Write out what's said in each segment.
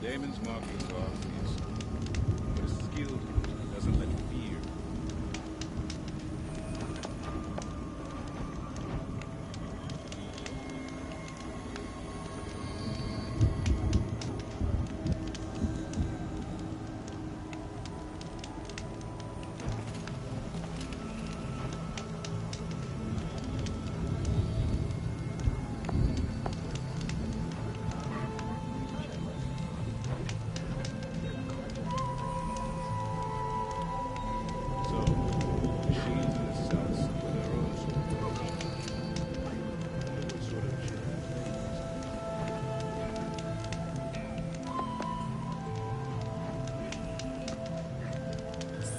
Damon's marking off but a skilled hunter doesn't let fear.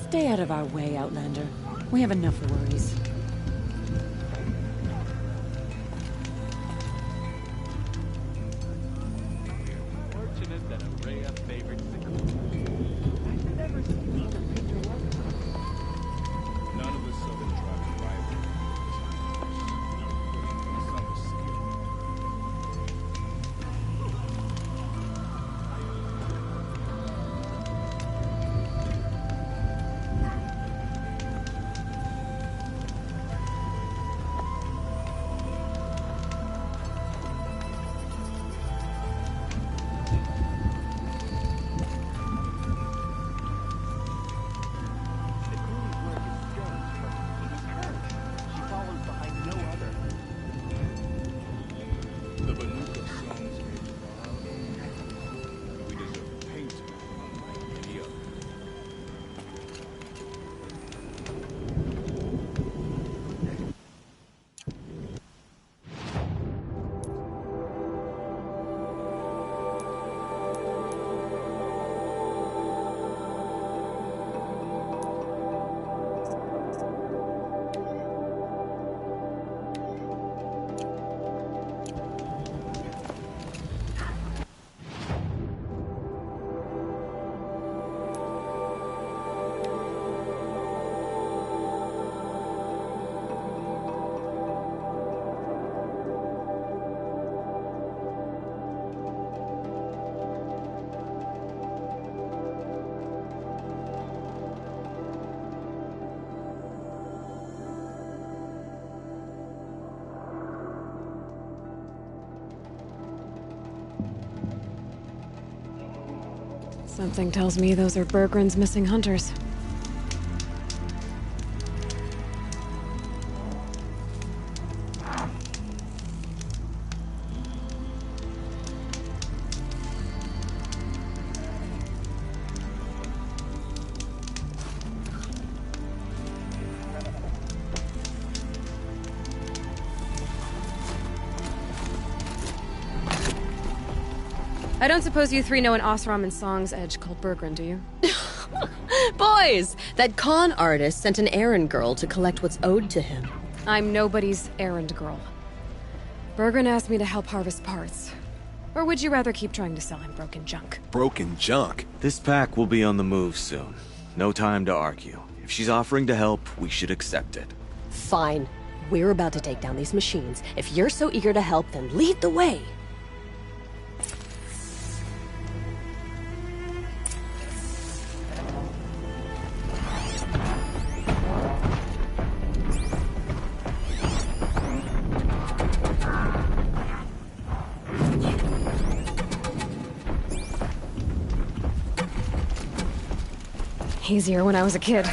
Stay out of our way, Outlander. We have enough worries. Fortunate that Araya favored Sickle. I've never seen another picture like it. None of the southern tribes rival some skill. The Banuka songs age far. We deserve a painter unlike any other. Something tells me those are Bergren's missing hunters. I don't suppose you three know an Osram and Song's edge called Bergren, do you? Boys, that con artist sent an errand girl to collect what's owed to him. I'm nobody's errand girl. Bergren asked me to help harvest parts. Or would you rather keep trying to sell him broken junk? Broken junk? This pack will be on the move soon. No time to argue. If she's offering to help, we should accept it. Fine. We're about to take down these machines. If you're so eager to help, then lead the way. Easier when I was a kid.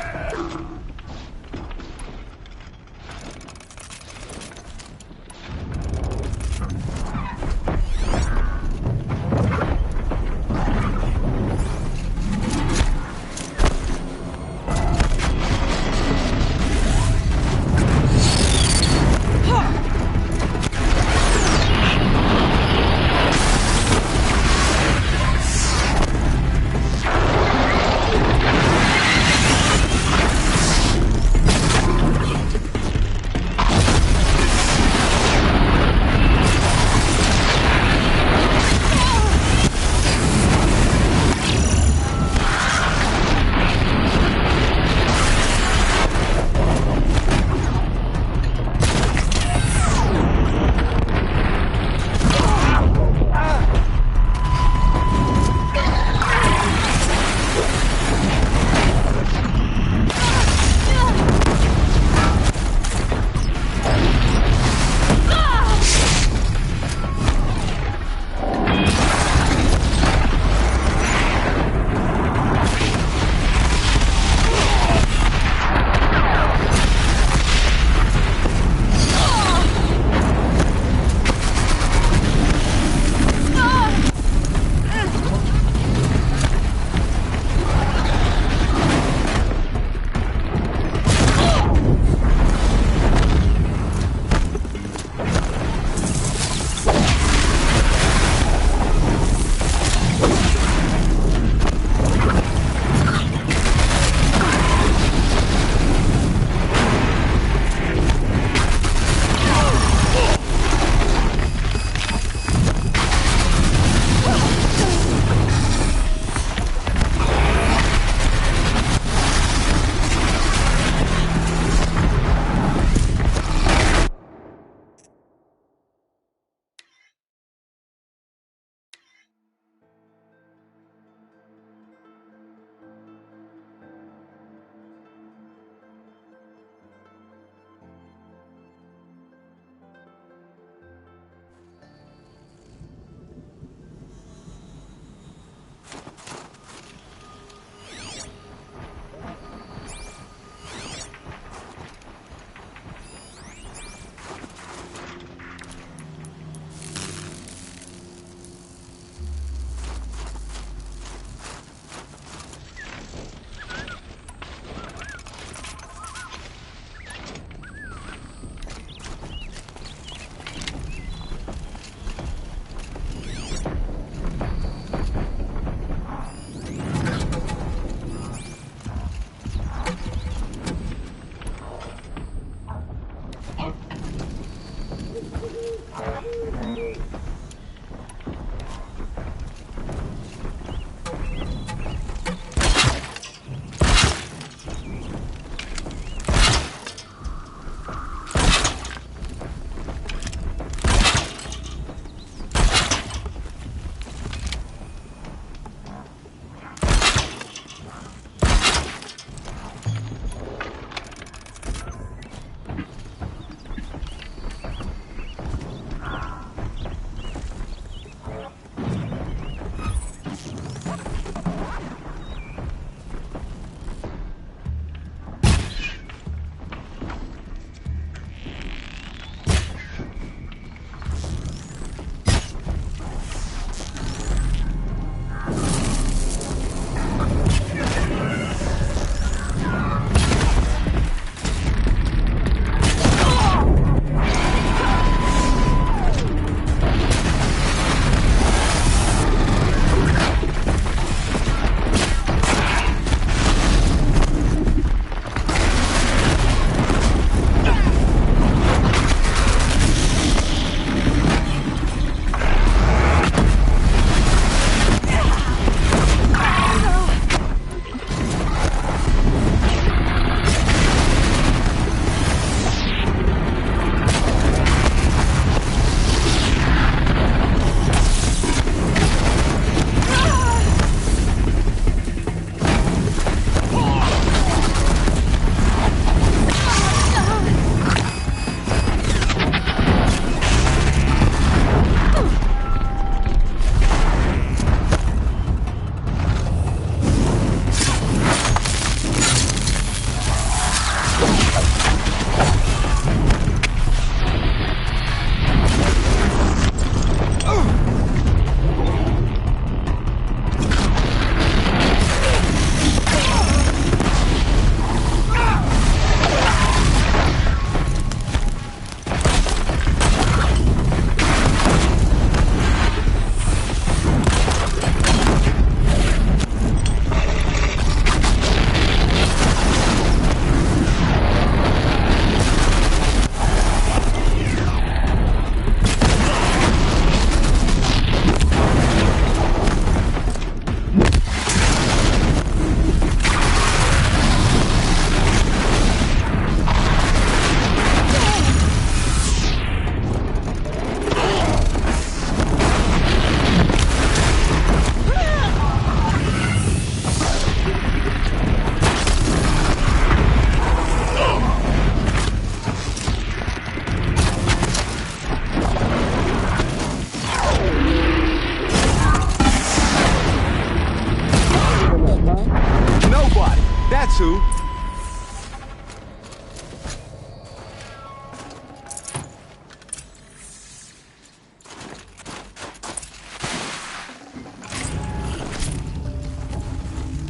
to.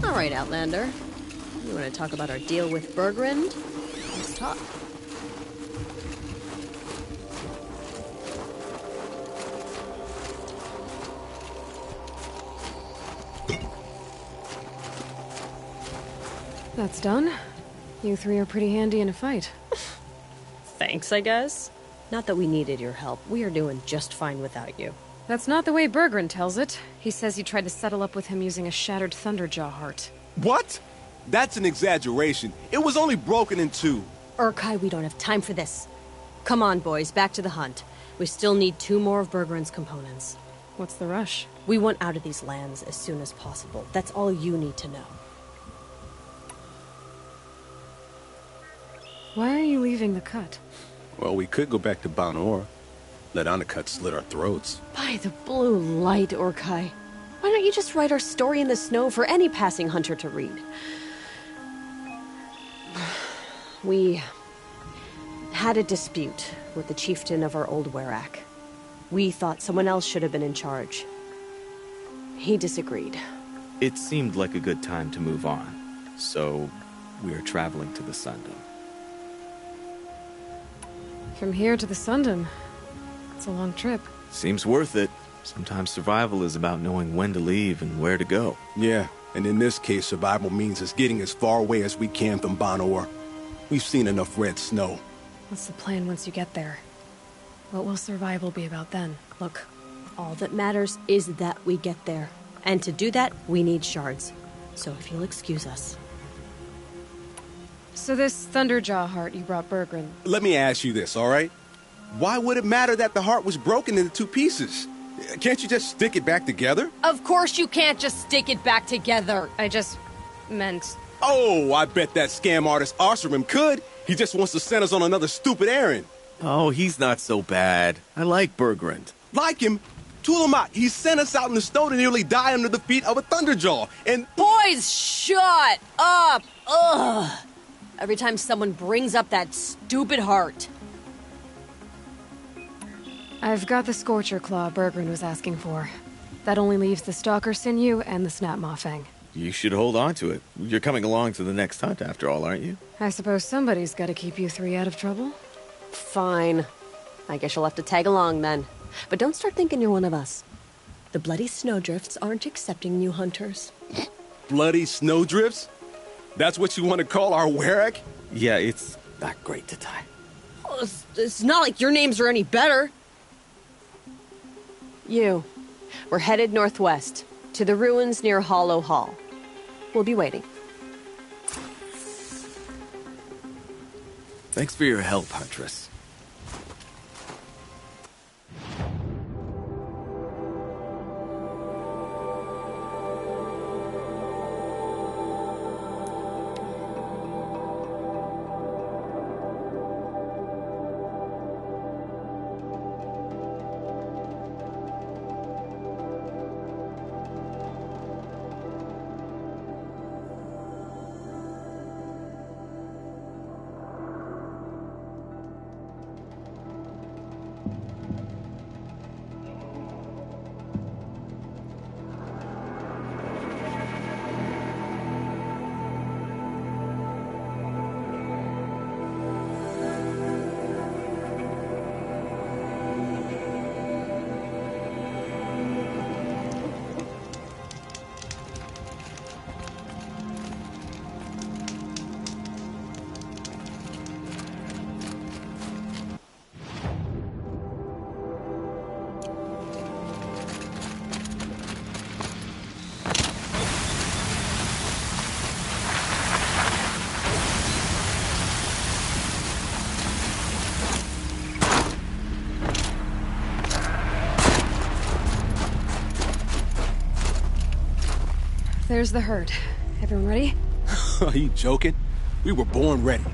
All right, Outlander. You want to talk about our deal with Bergrand? Let's talk. That's done. You three are pretty handy in a fight. Thanks, I guess. Not that we needed your help. We are doing just fine without you. That's not the way Bergrand tells it. He says you tried to settle up with him using a shattered Thunderjaw heart. What? That's an exaggeration. It was only broken in two. Urkai, we don't have time for this. Come on, boys, back to the hunt. We still need 2 more of Bergrand's components. What's the rush? We want out of these lands as soon as possible. That's all you need to know. Why are you leaving the cut? Well, we could go back to Banor. Let Undercut slit our throats. By the blue light, Urkai. Why don't you just write our story in the snow for any passing hunter to read? We had a dispute with the chieftain of our old Werak. We thought someone else should have been in charge. He disagreed. It seemed like a good time to move on, so we are traveling to the Sundom. From here to the Sundom. It's a long trip. Seems worth it. Sometimes survival is about knowing when to leave and where to go. Yeah, and in this case, survival means us getting as far away as we can from Banor. We've seen enough red snow. What's the plan once you get there? What will survival be about then? Look, all that matters is that we get there. And to do that, we need shards. So if you'll excuse us. So this Thunderjaw heart you brought Bergrand. Let me ask you this, all right? Why would it matter that the heart was broken into 2 pieces? Can't you just stick it back together? Of course you can't just stick it back together. I just meant... Oh, I bet that scam artist Arsarim could. He just wants to send us on another stupid errand. Oh, he's not so bad. I like Bergrand. Like him? Tulamat, he sent us out in the snow to nearly die under the feet of a Thunderjaw, and... Boys, shut up! Ugh! Every time someone brings up that stupid heart. I've got the Scorcher Claw Bergrand was asking for. That only leaves the Stalker Sinew and the Snapmaw Fang. You should hold on to it. You're coming along to the next hunt after all, aren't you? I suppose somebody's got to keep you 3 out of trouble. Fine. I guess you'll have to tag along then. But don't start thinking you're one of us. The bloody snowdrifts aren't accepting new hunters. Bloody snowdrifts? That's what you want to call our Werak? Yeah, it's not great to tie. Oh, it's not like your names are any better. We're headed northwest, to the ruins near Hollow Hall. We'll be waiting. Thanks for your help, Huntress. There's the herd. Everyone ready? Are you joking? We were born ready.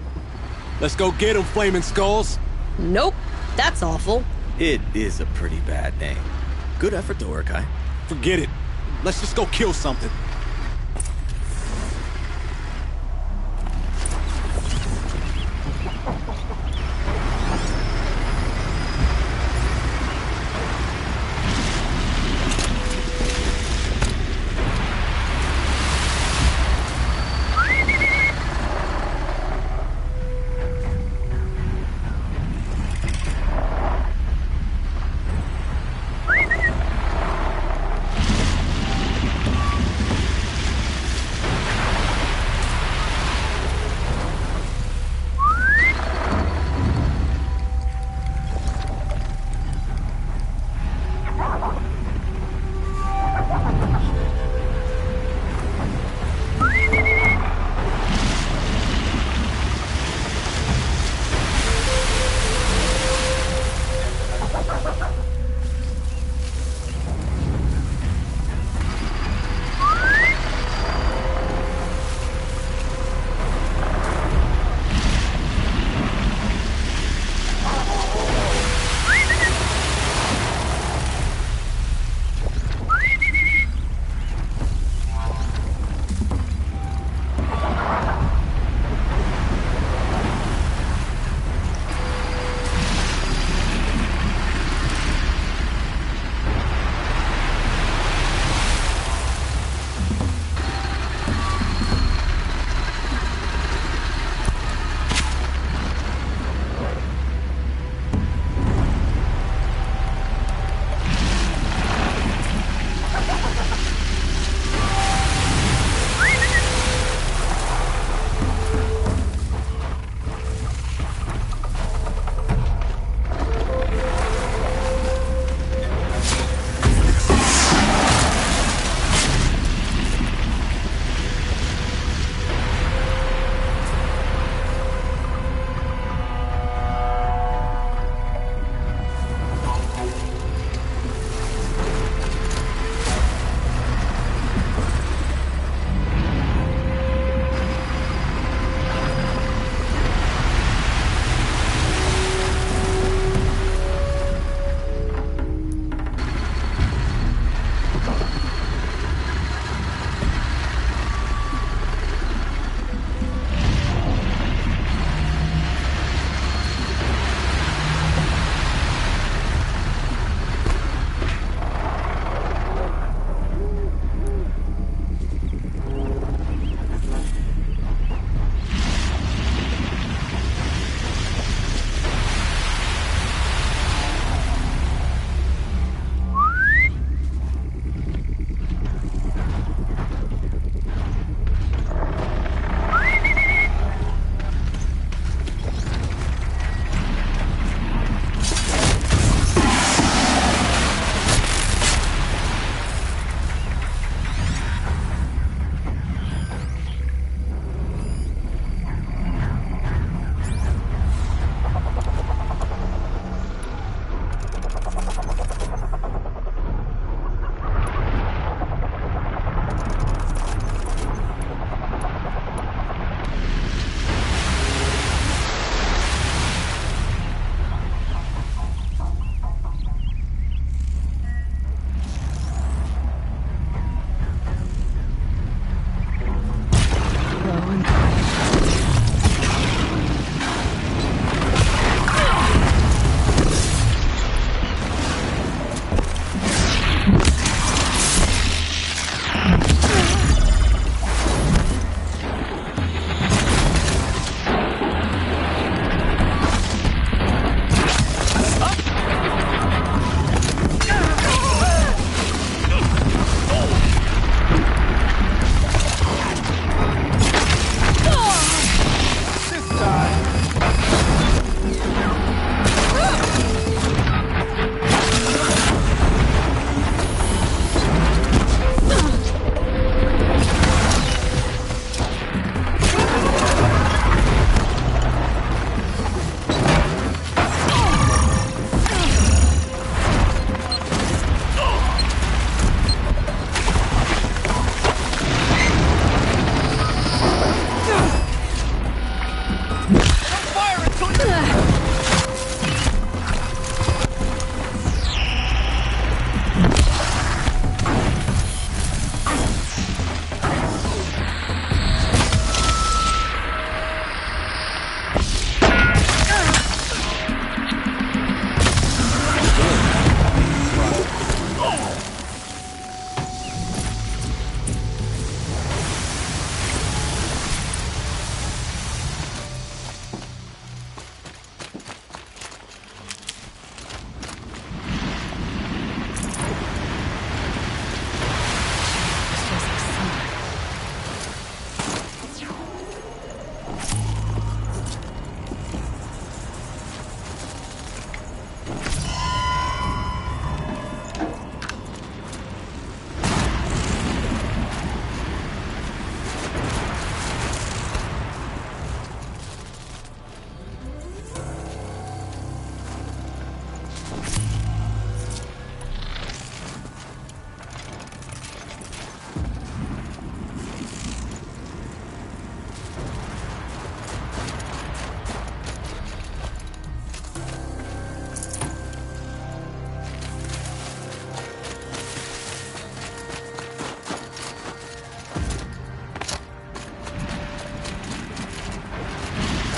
Let's go get them, Flaming Skulls. Nope, that's awful. It is a pretty bad name. Good effort, though, Urkai. Forget it. Let's just go kill something.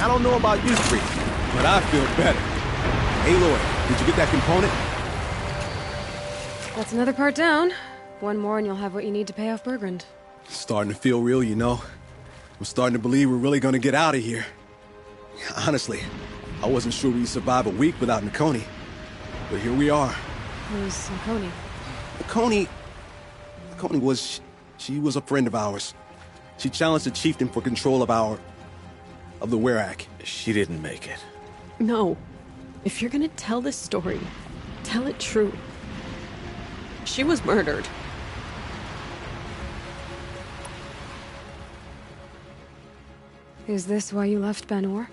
I don't know about you three, but I feel better. Hey, Lloyd, did you get that component? That's another part down. One more and you'll have what you need to pay off Bergrand. Starting to feel real, you know. I'm starting to believe we're really gonna get out of here. Honestly, I wasn't sure we'd survive a week without Nakoni. But here we are. Who's Nakoni? Nakoni was... she was a friend of ours. She challenged the chieftain for control of the Werak. She didn't make it. No. If you're gonna tell this story, tell it true. She was murdered. Is this why you left Banor?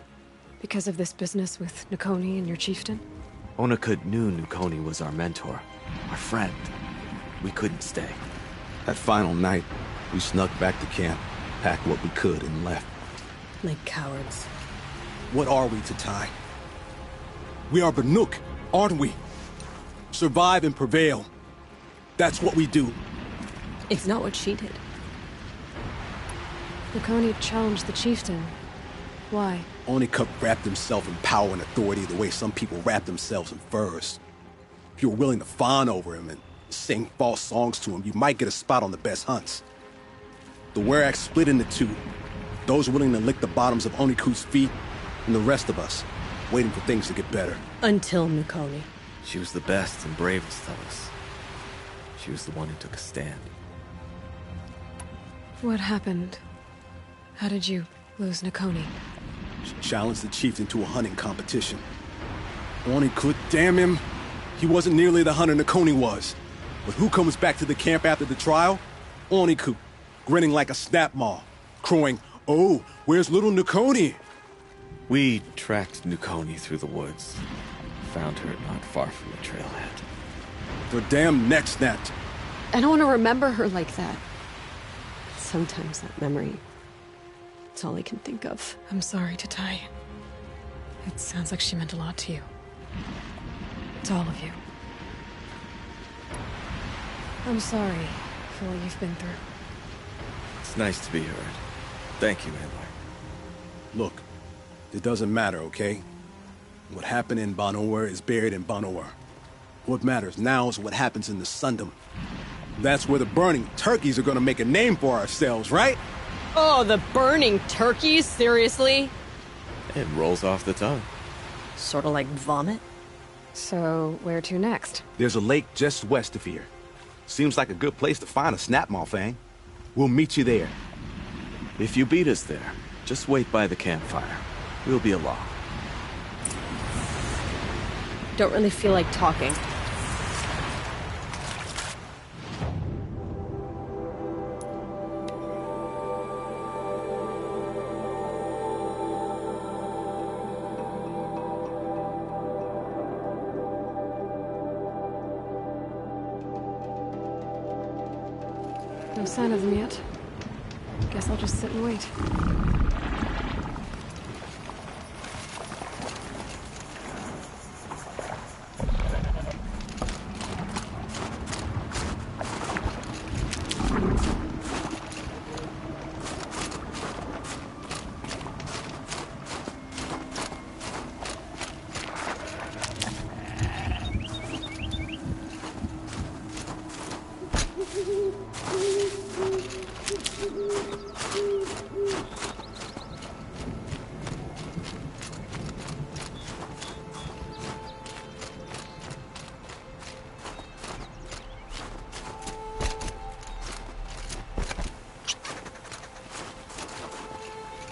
Because of this business with Nakoni and your chieftain? Onakut knew Nakoni was our mentor, our friend. We couldn't stay. That final night, we snuck back to camp, packed what we could, and left. Like cowards. What are we to Tai? We are Banuk, aren't we? Survive and prevail. That's what we do. It's not what she did. Nakoni challenged the chieftain. Why? Onikup wrapped himself in power and authority the way some people wrap themselves in furs. If you were willing to fawn over him and sing false songs to him, you might get a spot on the best hunts. The Werak split into two. Those willing to lick the bottoms of Onikut's feet, and the rest of us, waiting for things to get better. Until Nakoni. She was the best and bravest of us. She was the one who took a stand. What happened? How did you lose Nakoni? She challenged the chieftain to a hunting competition. Onikut, damn him, he wasn't nearly the hunter Nakoni was. But who comes back to the camp after the trial? Onikut, grinning like a snap maw, crowing, "Oh, where's little Nakoni?" We tracked Nakoni through the woods. Found her not far from the trailhead. Their damn neck snapped. I don't want to remember her like that. Sometimes that memory... it's all I can think of. I'm sorry to Tai. It sounds like she meant a lot to you. To all of you. I'm sorry for what you've been through. It's nice to be heard. Thank you, Aloy. Look, it doesn't matter, okay? What happened in Banor is buried in Banor. What matters now is what happens in the Sundom. That's where the burning turkeys are gonna make a name for ourselves, right? Oh, the burning turkeys? Seriously? It rolls off the tongue. Sort of like vomit? So, where to next? There's a lake just west of here. Seems like a good place to find a snapmaw fang. We'll meet you there. If you beat us there, just wait by the campfire. We'll be along. Don't really feel like talking. No sign of them yet. Guess I'll just sit and wait.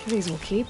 These will keep.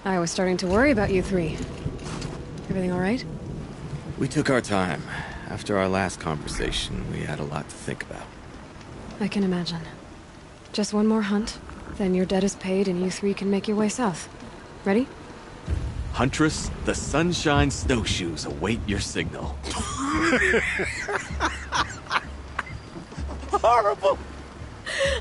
I was starting to worry about you three. Everything all right? We took our time. After our last conversation, we had a lot to think about. I can imagine. Just one more hunt, then your debt is paid and you three can make your way south. Ready? Huntress, the Sunshine Snowshoes await your signal. Horrible!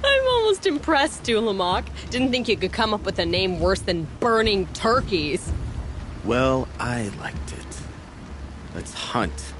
I'm almost impressed, Dulamok. Didn't think you could come up with a name worse than Burning Turkeys. Well, I liked it. Let's hunt.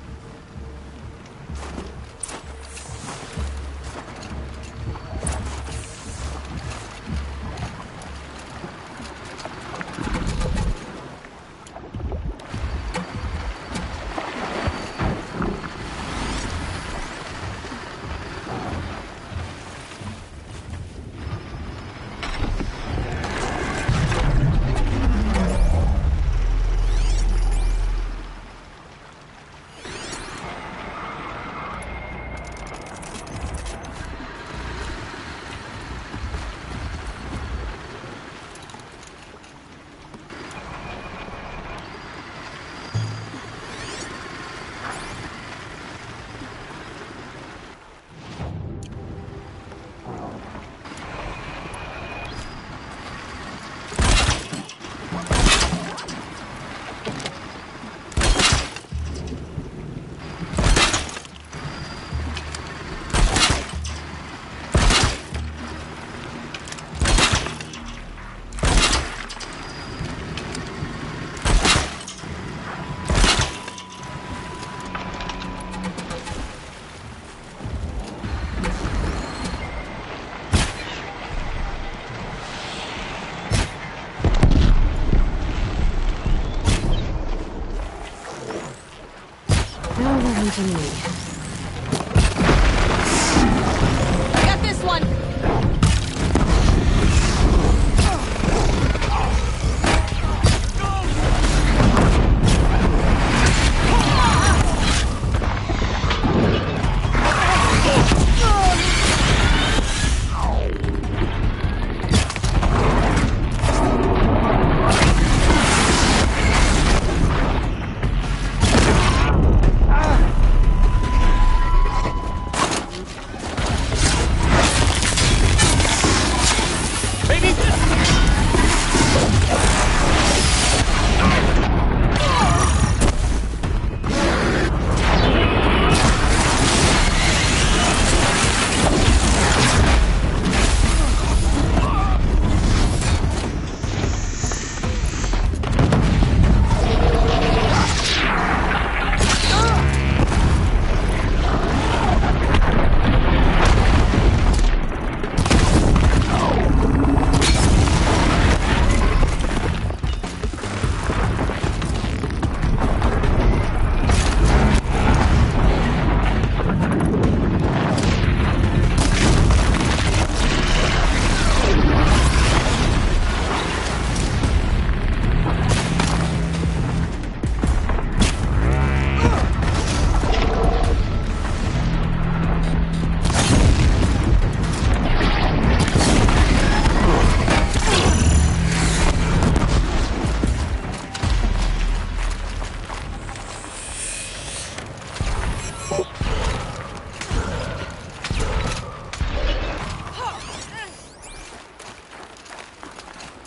Now we're hunting me. I got this one!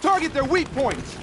Target their weak points!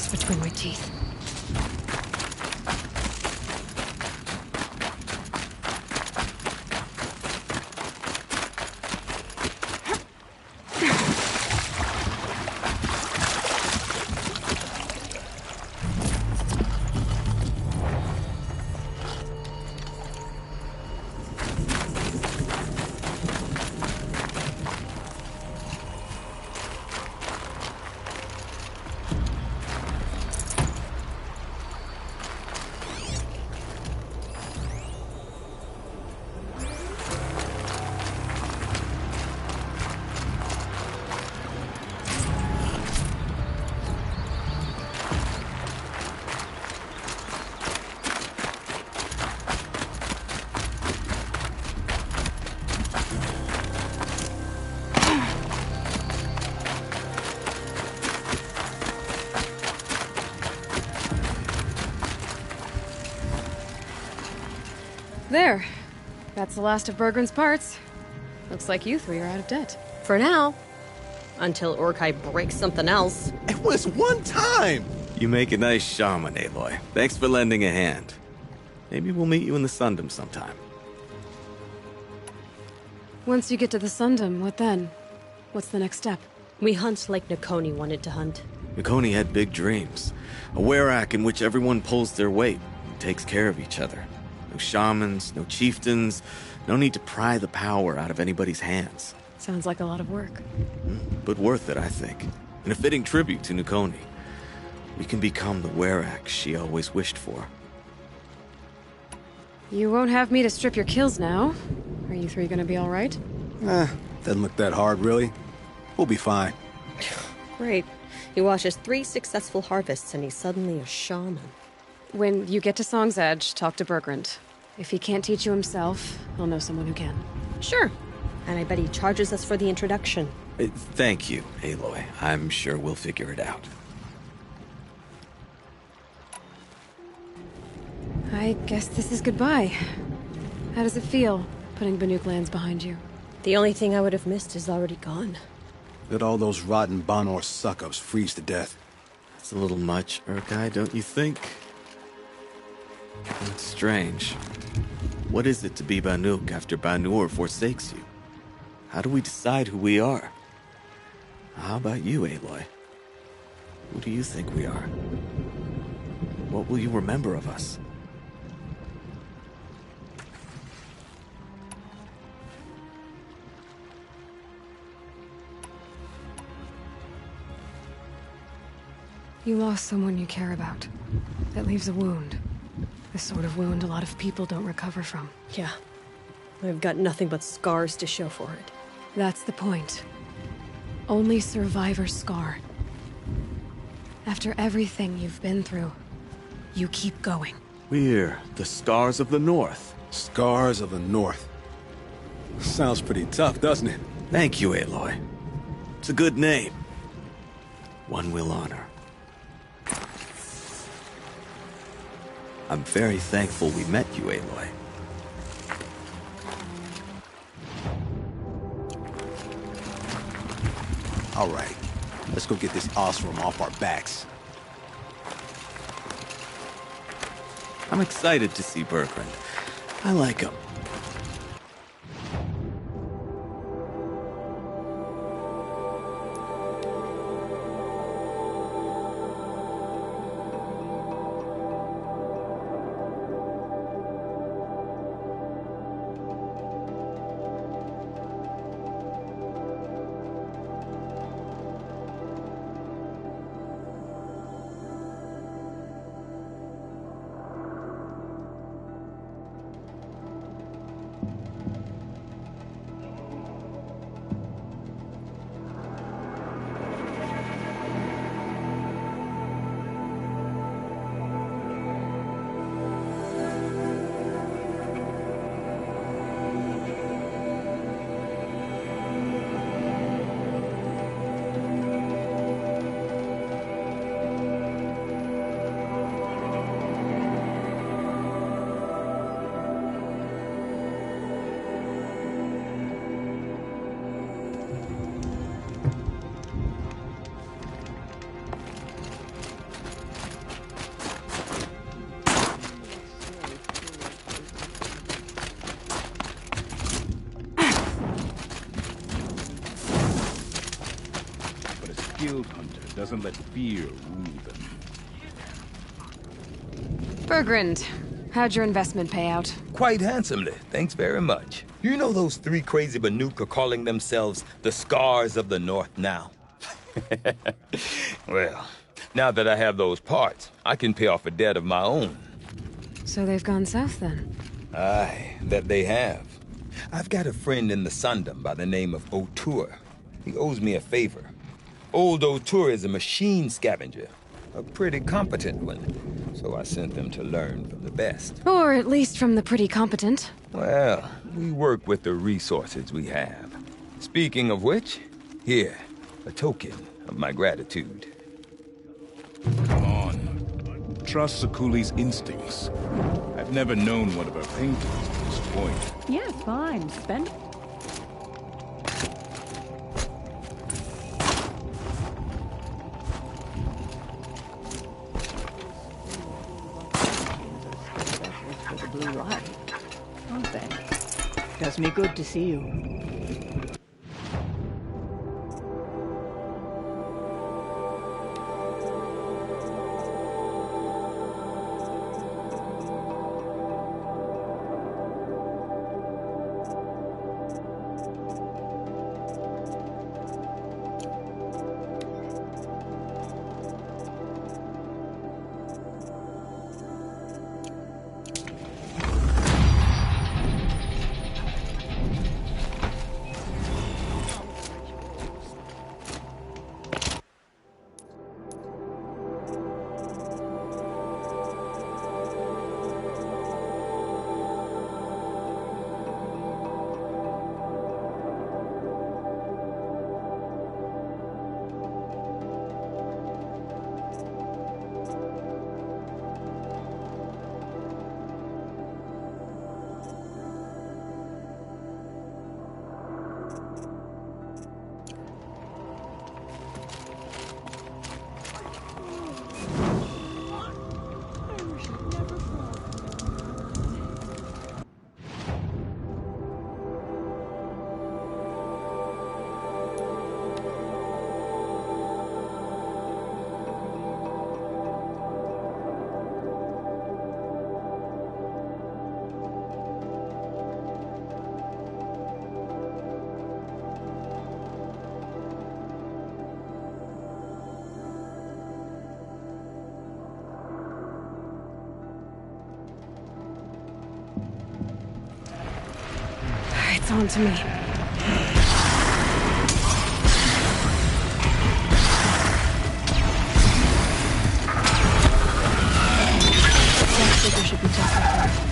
lost between my teeth. There. That's the last of Bergren's parts. Looks like you three are out of debt. For now. Until Orkai breaks something else. It was one time! You make a nice shaman, Aloy. Thanks for lending a hand. Maybe we'll meet you in the Sundom sometime. Once you get to the Sundom, what then? What's the next step? We hunt like Nakoni wanted to hunt. Mikoni had big dreams. A werak in which everyone pulls their weight and takes care of each other. No shamans, no chieftains, no need to pry the power out of anybody's hands. Sounds like a lot of work. But worth it, I think. And a fitting tribute to Nakoni. We can become the werak she always wished for. You won't have me to strip your kills now. Are you three gonna be alright? Doesn't look that hard, really. We'll be fine. Great. He watches 3 successful harvests and he's suddenly a shaman. When you get to Song's Edge, talk to Bergrand. If he can't teach you himself, he'll know someone who can. Sure. And I bet he charges us for the introduction. Thank you, Aloy. I'm sure we'll figure it out. I guess this is goodbye. How does it feel, putting Banuk lands behind you? The only thing I would have missed is already gone. Let all those rotten Banor suck-ups freeze to death. That's a little much, Urkai, don't you think? It's strange. What is it to be Banuk after Banur forsakes you? How do we decide who we are? How about you, Aloy? Who do you think we are? What will you remember of us? You lost someone you care about. That leaves a wound. The sort of wound a lot of people don't recover from. Yeah. I've got nothing but scars to show for it. That's the point. Only survivor's scar. After everything you've been through, you keep going. We're the Scars of the North. Scars of the North. Sounds pretty tough, doesn't it? Thank you, Aloy. It's a good name. One we'll honor. I'm very thankful we met you, Aloy. All right, let's go get this Osram off our backs. I'm excited to see Bergrand. I like him. and doesn't let fear rule them. Bergrand, how'd your investment pay out? Quite handsomely, thanks very much. You know those three crazy Banuk are calling themselves the Scars of the North now? Well, now that I have those parts, I can pay off a debt of my own. So they've gone south then? Aye, that they have. I've got a friend in the Sundom by the name of O'Toole. He owes me a favor. Old O'Toole is a machine scavenger, a pretty competent one. So I sent them to learn from the best. Or at least from the pretty competent. Well, we work with the resources we have. Speaking of which, here, a token of my gratitude. Come on. Trust Sakuli's instincts. I've never known one of her paintings to disappoint. Yeah, fine. Spend. For the blue light, aren't they? Does me good to see you. It's on to me. There should be just like that.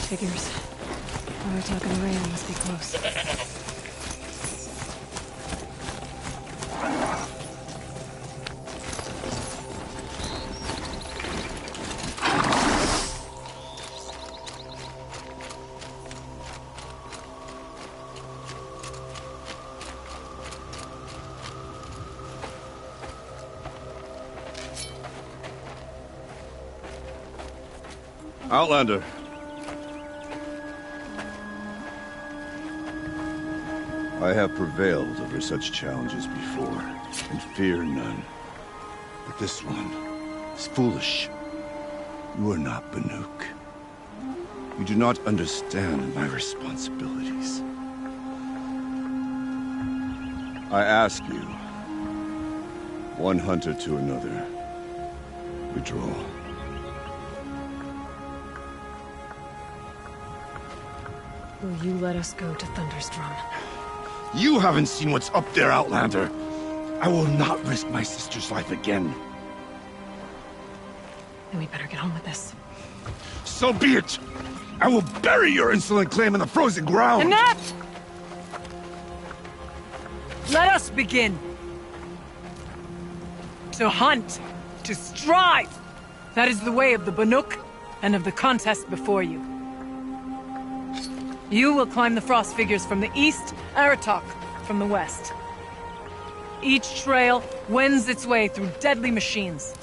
Figures. We're talking rain must be close. Outlander. I have prevailed over such challenges before, and fear none. But this one is foolish. You are not Banuk. You do not understand my responsibilities. I ask you, one hunter to another, withdraw. Will you let us go to Thunderstrom? You haven't seen what's up there, Outlander. I will not risk my sister's life again. Then we better get on with this. So be it! I will bury your insolent claim in the frozen ground! Enough! Let us begin. To hunt, to strive. That is the way of the Banuk and of the contest before you. You will climb the frost figures from the east, Aratok from the west. Each trail wends its way through deadly machines.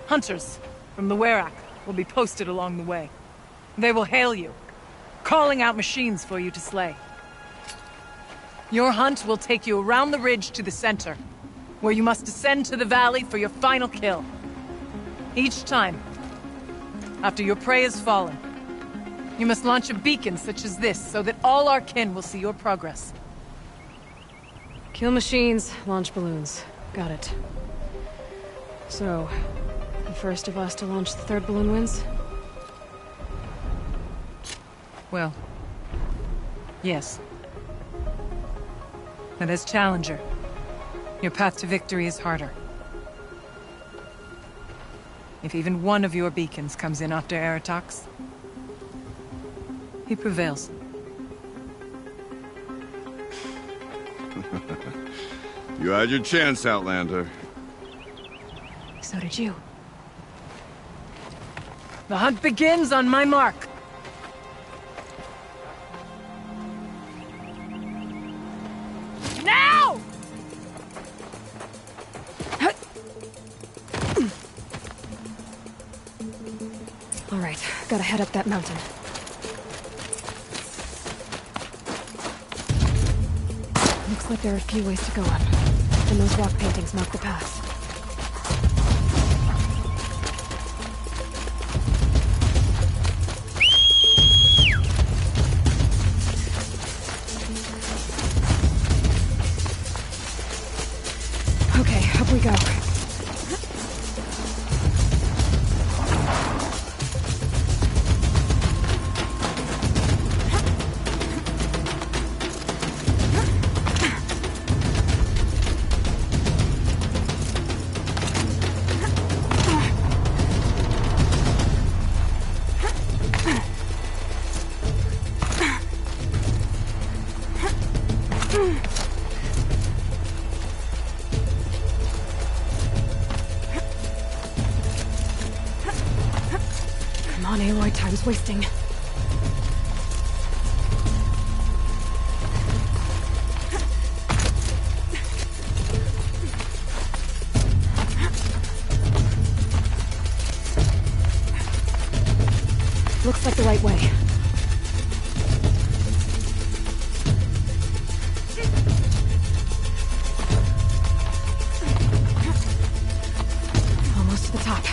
Hunters from the Werak will be posted along the way. They will hail you, calling out machines for you to slay. Your hunt will take you around the ridge to the center, where you must descend to the valley for your final kill. Each time, after your prey has fallen, you must launch a beacon such as this, so that all our kin will see your progress. Kill machines, launch balloons. Got it. So, the first of us to launch the third balloon wins? Well, yes. But as Challenger, your path to victory is harder. If even one of your beacons comes in after Aratox, he prevails. You had your chance, Outlander. So did you. The hunt begins on my mark. Now! All right, gotta head up that mountain. Looks like there are a few ways to go up, and those rock paintings mark the path. Okay, up we go. Come on, Aloy, time's wasting. Looks like the right way. Almost to the top.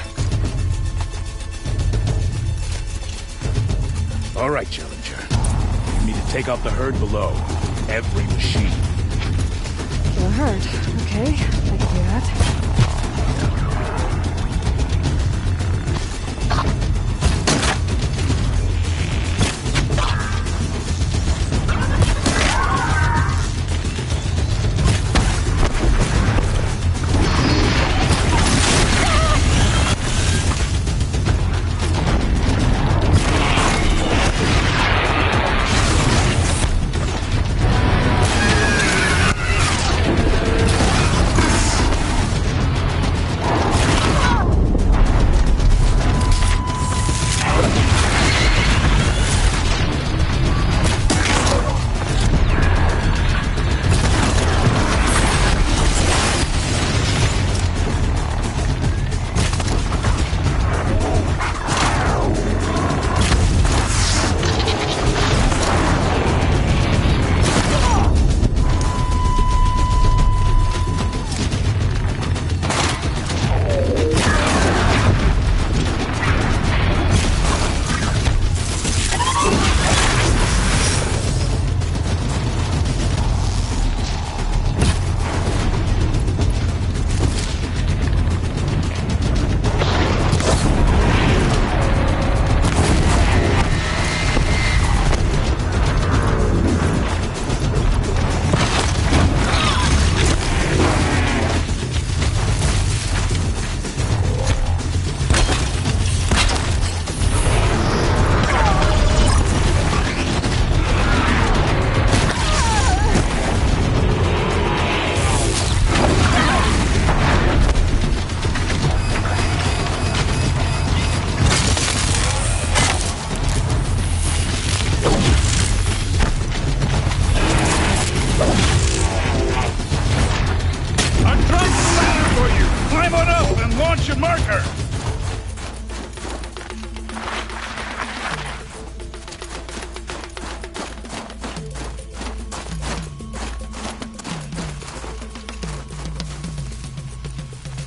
All right, Challenger. You need to take out the herd below. Every machine. Kill a herd. Okay, I can do that. Location marker!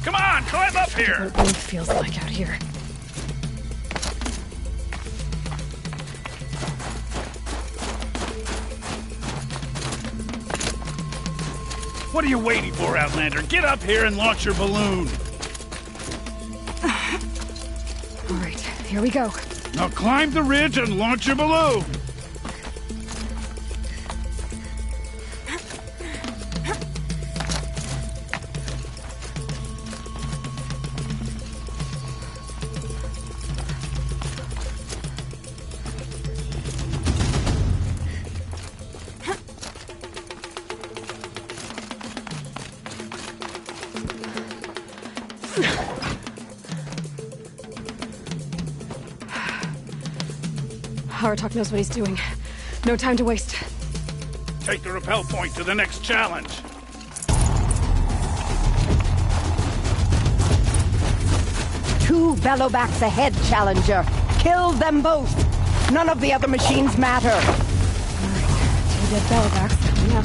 Come on, climb up here! What it really feels like out here. What are you waiting for, Outlander? Get up here and launch your balloon! All right, here we go. Now climb the ridge and launch your balloon! Aratok knows what he's doing. No time to waste. Take the rappel point to the next challenge. Two Bellowbacks ahead, Challenger. Kill them both. None of the other machines matter. All right, 2 dead Bellowbacks coming up.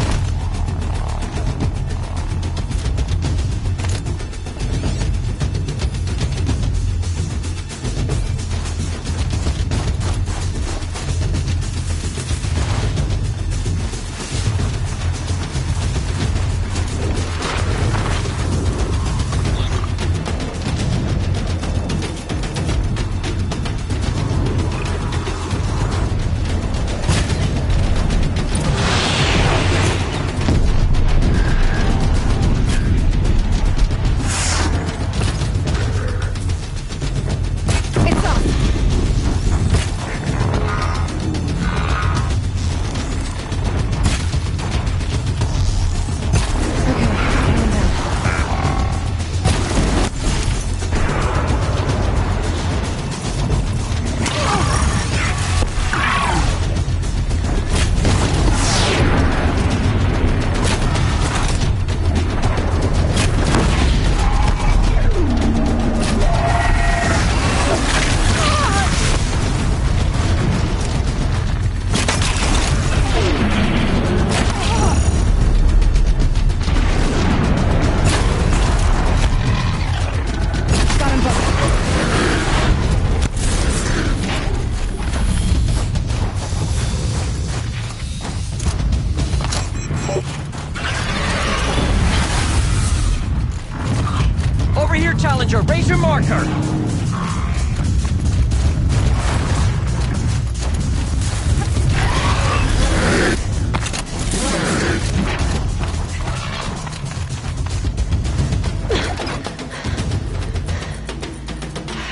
Challenger, raise your marker!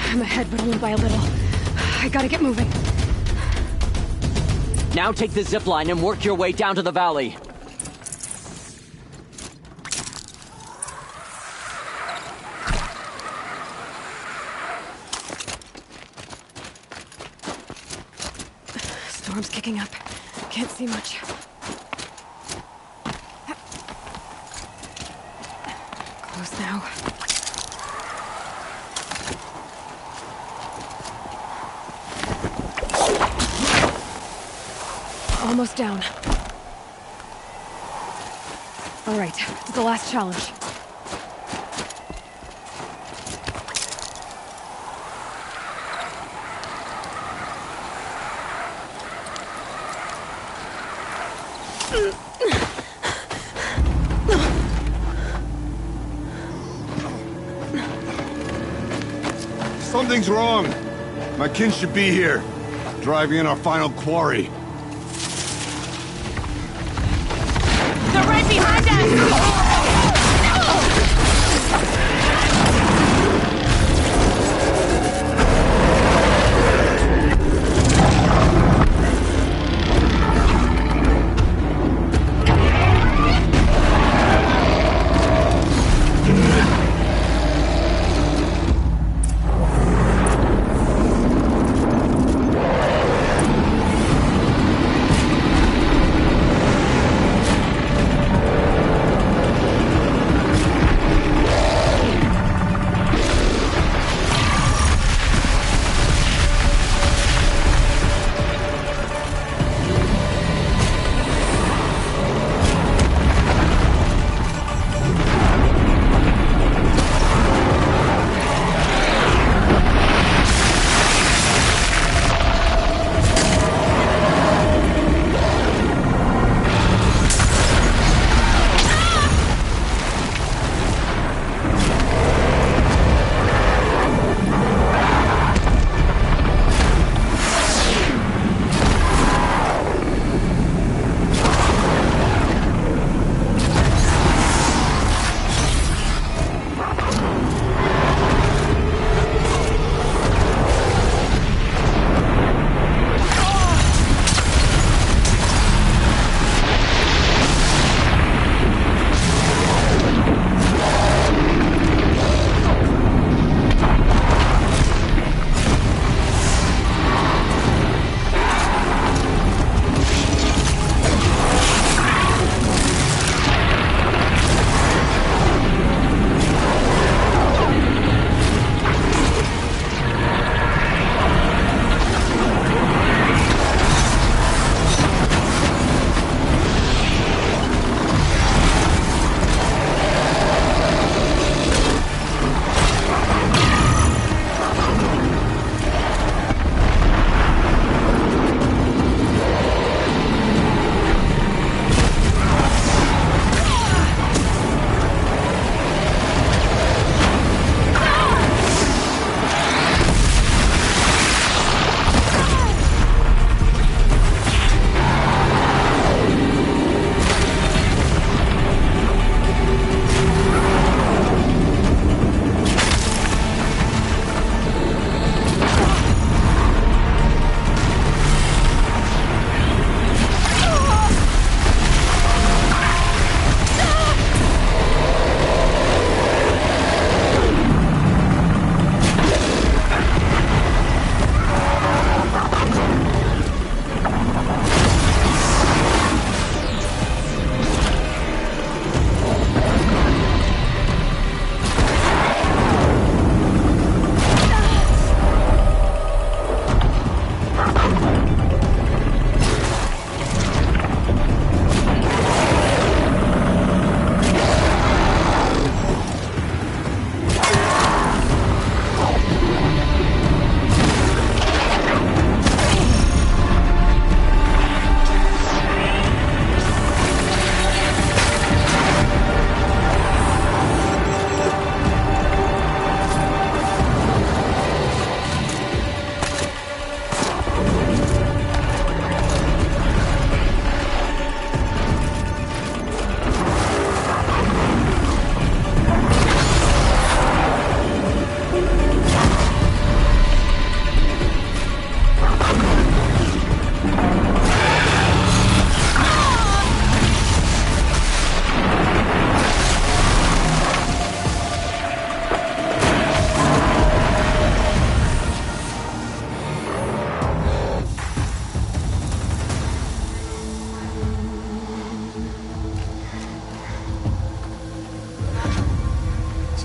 I'm ahead, but only by a little. I gotta get moving. Now take the zip line and work your way down to the valley. Storm's kicking up. Can't see much. Close now. Almost down. All right, it's the last challenge. Something's wrong. My kin should be here, driving in our final quarry. They're right behind us!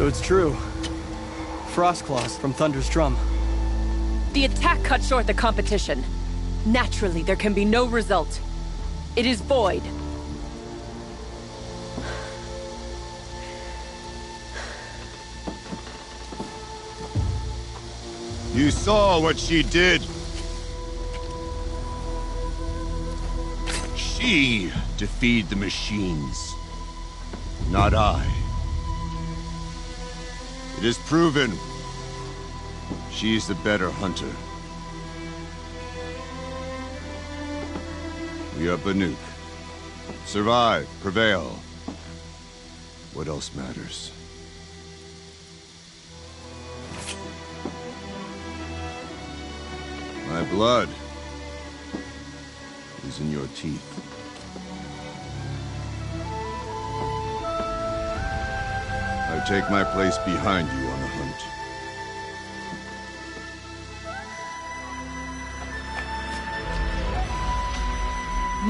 So it's true. Frostclaws from Thunder's drum. The attack cut short the competition. Naturally, there can be no result. It is void. You saw what she did. She defeated the machines, not I. It is proven. She is the better hunter. We are Banuk. Survive, prevail. What else matters? My blood is in your teeth. I take my place behind you on the hunt.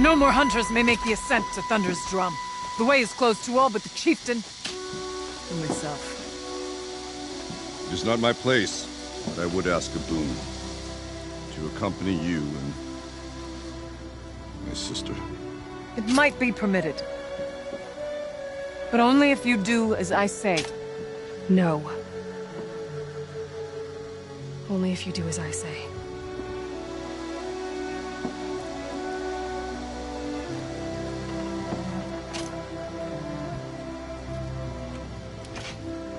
No more hunters may make the ascent to Thunder's drum. The way is closed to all but the chieftain and myself. It is not my place, but I would ask a boon. To accompany you and my sister. It might be permitted. But only if you do as I say. No. Only if you do as I say.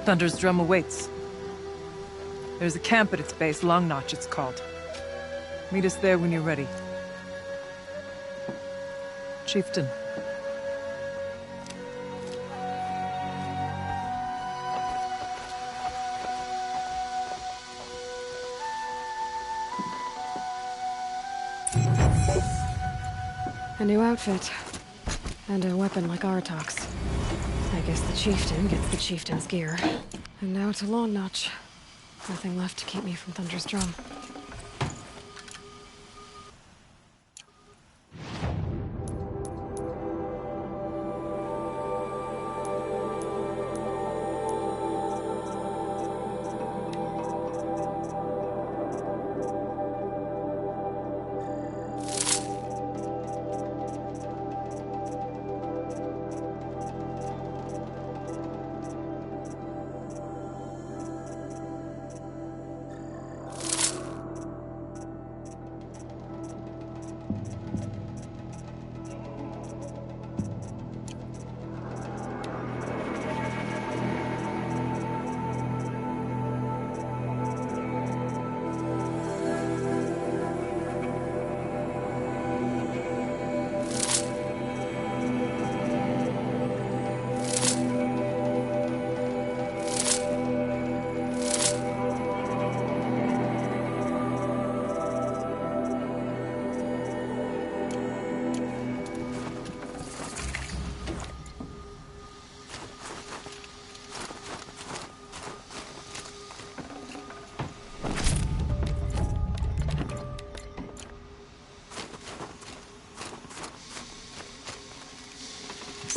Thunder's drum awaits. There's a camp at its base, Long Notch it's called. Meet us there when you're ready. Chieftain. A new outfit. And a weapon like Artok's. I guess the chieftain gets the chieftain's gear. And now to Long Notch. Nothing left to keep me from Thunder's drum.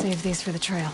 Save these for the trail.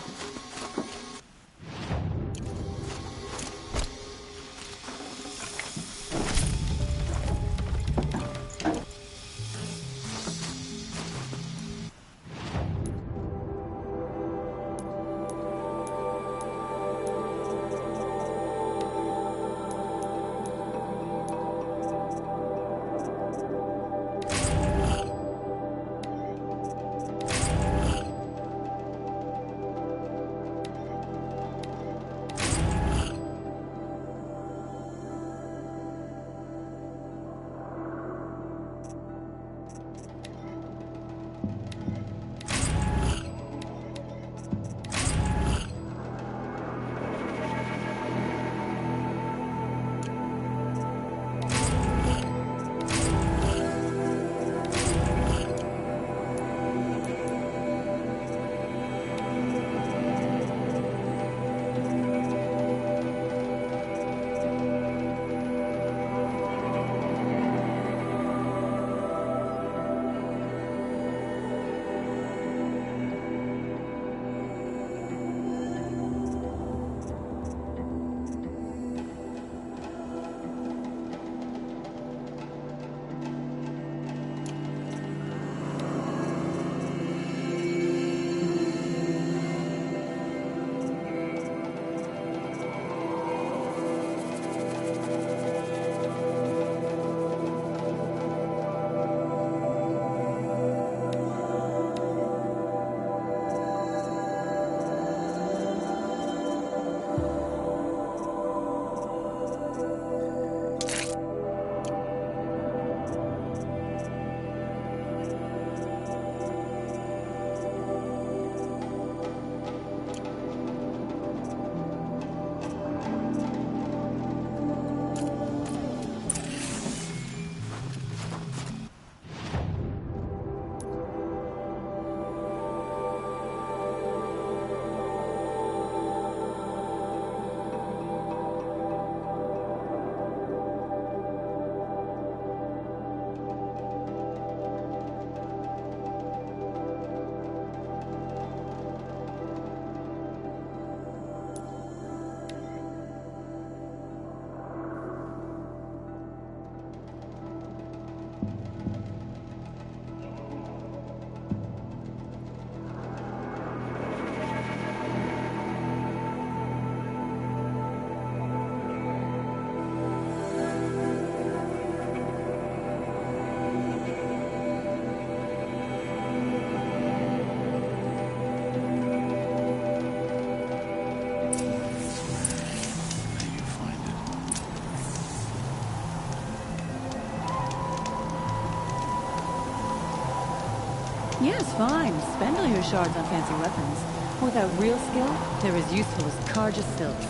Yes, fine. Spend all your shards on fancy weapons. Without real skill, they're as useful as Karja silks.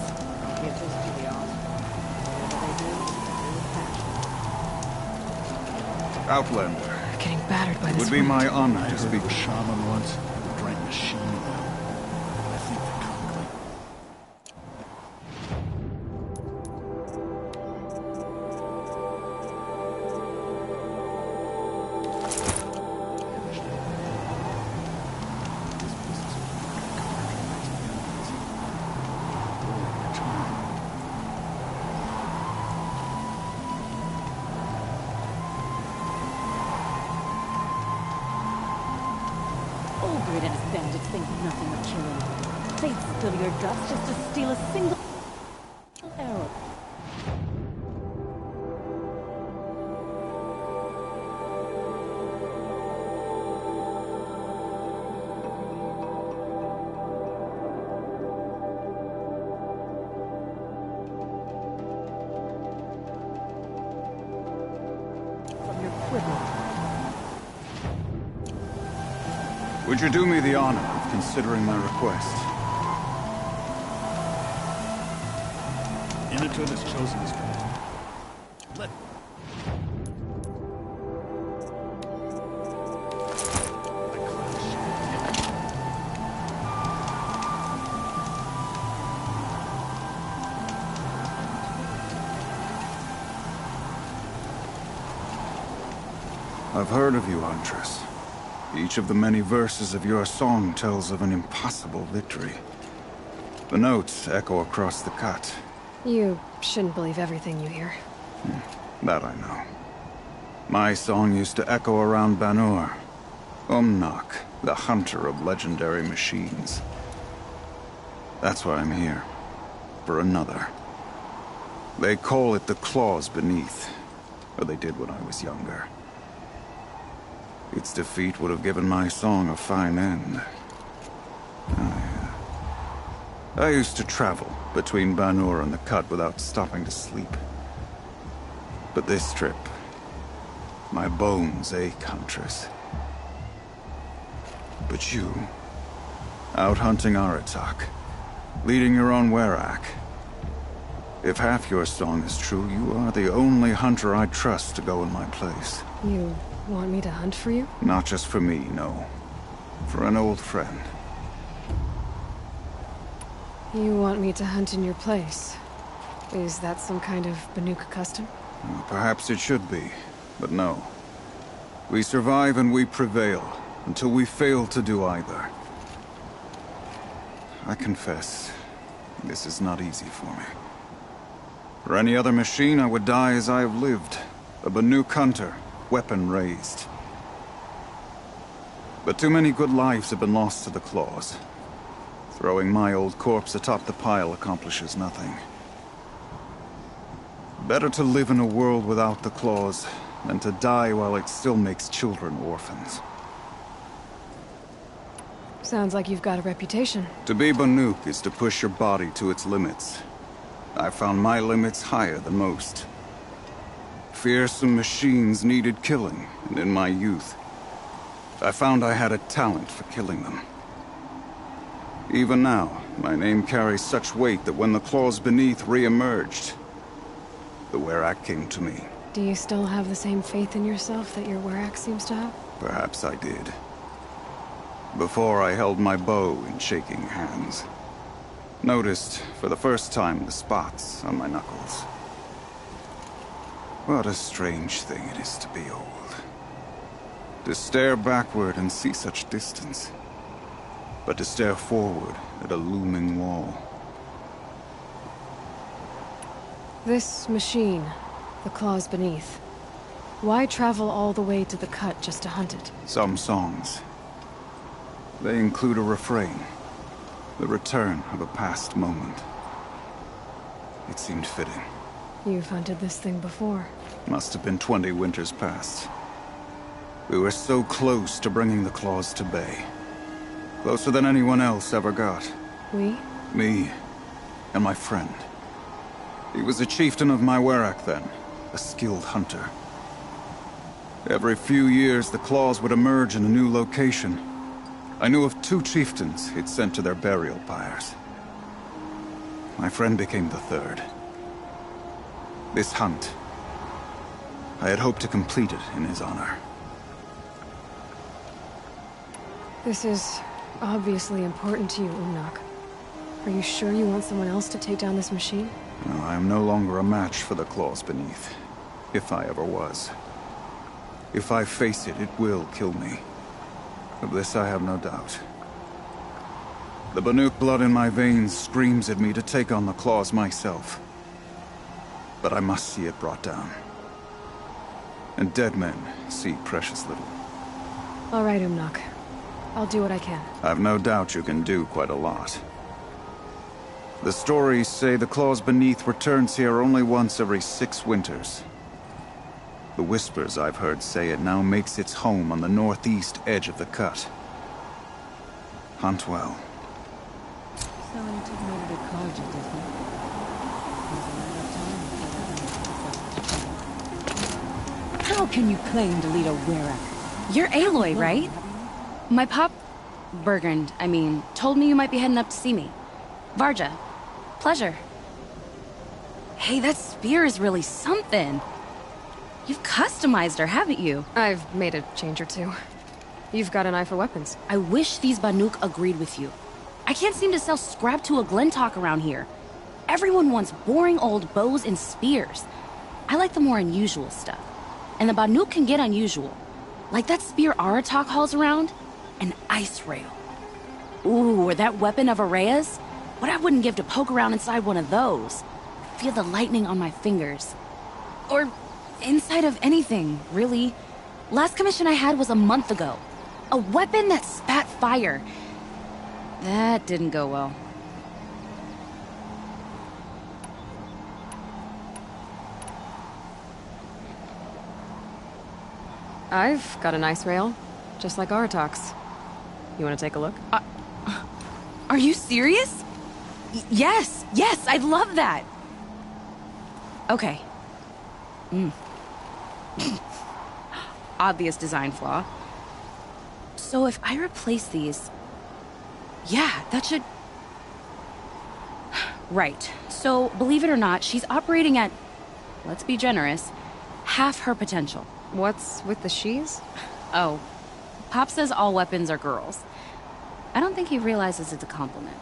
Give this to the art. Whatever they do with passion. Outlander. Getting battered by It this would be wind. my honor I to heard speak. of a shaman once who drank machine oil. I think the cockling. Ulgrid and his bandits think nothing of killing. They'd spill your dust just to steal a single arrow. From your quiver. Would you do me the honor of considering my request? Inatun has chosen his path. Let I've heard of you, Huntress. Each of the many verses of your song tells of an impossible victory. The notes echo across the cut. You shouldn't believe everything you hear. That I know. My song used to echo around Banur. Umnak, the hunter of legendary machines. That's why I'm here. For another. They call it the claws beneath. Or they did when I was younger. Its defeat would have given my song a fine end. I used to travel between Banur and the Cut without stopping to sleep. But this trip, my bones ache, Huntress. But you, out hunting Aratak, leading your own Werak. If half your song is true, you are the only hunter I trust to go in my place. You want me to hunt for you? Not just for me, no. For an old friend. You want me to hunt in your place? Is that some kind of Banuk custom? Well, perhaps it should be, but no. We survive and we prevail, until we fail to do either. I confess, this is not easy for me. For any other machine, I would die as I have lived. A Banuk hunter, weapon raised. But too many good lives have been lost to the claws. Throwing my old corpse atop the pile accomplishes nothing. Better to live in a world without the claws than to die while it still makes children orphans. Sounds like you've got a reputation. To be Banuk is to push your body to its limits. I found my limits higher than most. Fearsome machines needed killing, and in my youth, I found I had a talent for killing them. Even now, my name carries such weight that when the claws beneath re-emerged, the Werak came to me. Do you still have the same faith in yourself that your Werak seems to have? Perhaps I did. Before I held my bow in shaking hands. Noticed, for the first time, the spots on my knuckles. What a strange thing it is to be old. To stare backward and see such distance. But to stare forward at a looming wall. This machine, the claws beneath. Why travel all the way to the Cut just to hunt it? Some songs. They include a refrain. The return of a past moment. It seemed fitting. You've hunted this thing before. Must have been 20 winters past. We were so close to bringing the claws to bay. Closer than anyone else ever got. We? Me, and my friend. He was a chieftain of my Werak then, a skilled hunter. Every few years, the claws would emerge in a new location. I knew of 2 chieftains he'd sent to their burial pyres. My friend became the 3rd. This hunt, I had hoped to complete it in his honor. This is obviously important to you, Umnak. Are you sure you want someone else to take down this machine? No, I am no longer a match for the claws beneath, if I ever was. If I face it, it will kill me. Of this I have no doubt. The Banuk blood in my veins screams at me to take on the claws myself. But I must see it brought down. And dead men see precious little. All right, Umnak. I'll do what I can. I've no doubt you can do quite a lot. The stories say the claws beneath returns here only once every 6 winters. The whispers I've heard say it now makes its home on the northeast edge of the cut. Hunt well. So he took me to the Karja, did he? How can you claim to lead a Werak? You're Aloy, right? My pop... Bergrand, I mean, told me you might be heading up to see me. Varja. Pleasure. Hey, that spear is really something. You've customized her, haven't you? I've made a change or 2. You've got an eye for weapons. I wish these Banuk agreed with you. I can't seem to sell scrap to a Glentalk around here. Everyone wants boring old bows and spears. I like the more unusual stuff. And the Banuk can get unusual. Like that spear Aratak hauls around. An ice rail. Ooh, or that weapon of Araya's? What I wouldn't give to poke around inside one of those. Feel the lightning on my fingers. Or inside of anything, really. Last commission I had was a month ago. A weapon that spat fire. That didn't go well. I've got an ice rail, just like Aratak's. You want to take a look? Are you serious? Yes, I'd love that. Okay. Obvious design flaw. So if I replace these... Yeah, that should... Right. So, believe it or not, she's operating at, let's be generous, half her potential. What's with the she's? Oh, Pop says all weapons are girls. I don't think he realizes it's a compliment.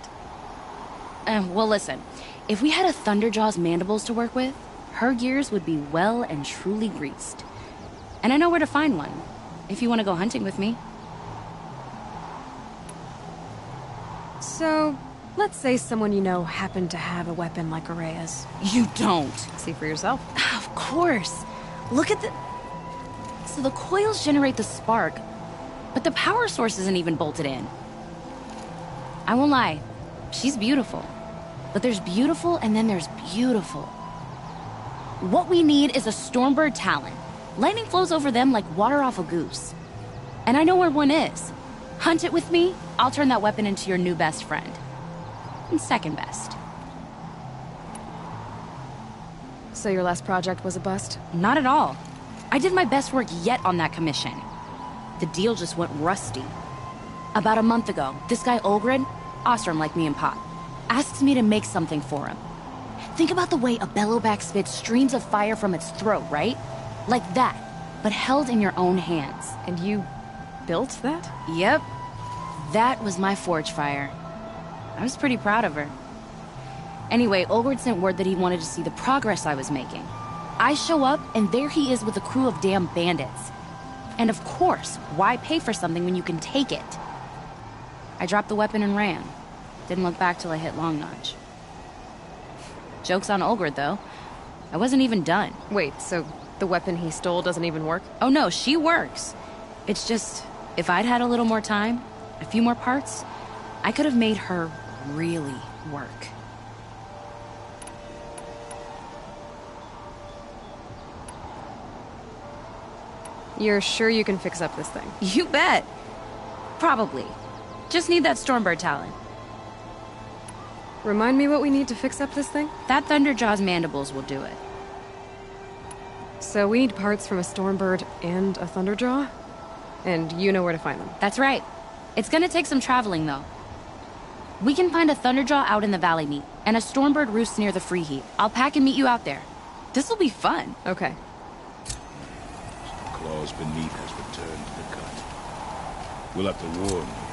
Well, listen. If we had a Thunderjaw's mandibles to work with, her gears would be well and truly greased. And I know where to find one, if you want to go hunting with me. So, let's say someone you know happened to have a weapon like Araya's. You don't. See for yourself. Of course. Look at the... So the coils generate the spark, but the power source isn't even bolted in. I won't lie. She's beautiful. But there's beautiful and then there's beautiful. What we need is a Stormbird Talon. Lightning flows over them like water off a goose. And I know where one is. Hunt it with me, I'll turn that weapon into your new best friend. And second best. So your last project was a bust? Not at all. I did my best work yet on that commission. The deal just went rusty. About a month ago, this guy Olgrid, Ostrom like me and Pop, asks me to make something for him. Think about the way a bellowback spits streams of fire from its throat, right? Like that, but held in your own hands. And you built that? Yep. That was my forge fire. I was pretty proud of her. Anyway, Olgrid sent word that he wanted to see the progress I was making. I show up, and there he is with a crew of damn bandits. And of course, why pay for something when you can take it? I dropped the weapon and ran. Didn't look back till I hit Long Notch. Joke's on Olgrid, though. I wasn't even done. Wait, so the weapon he stole doesn't even work? Oh no, she works. It's just, if I'd had a little more time, a few more parts, I could have made her really work. You're sure you can fix up this thing? You bet. Probably. Just need that Stormbird Talon. Remind me what we need to fix up this thing? That Thunderjaw's mandibles will do it. So we need parts from a Stormbird and a Thunderjaw? And you know where to find them. That's right. It's gonna take some traveling, though. We can find a Thunderjaw out in the Valley Meet, and a Stormbird roosts near the Free Heat. I'll pack and meet you out there. This'll be fun. Okay. The claws beneath has returned to the cut. We'll have to warn them.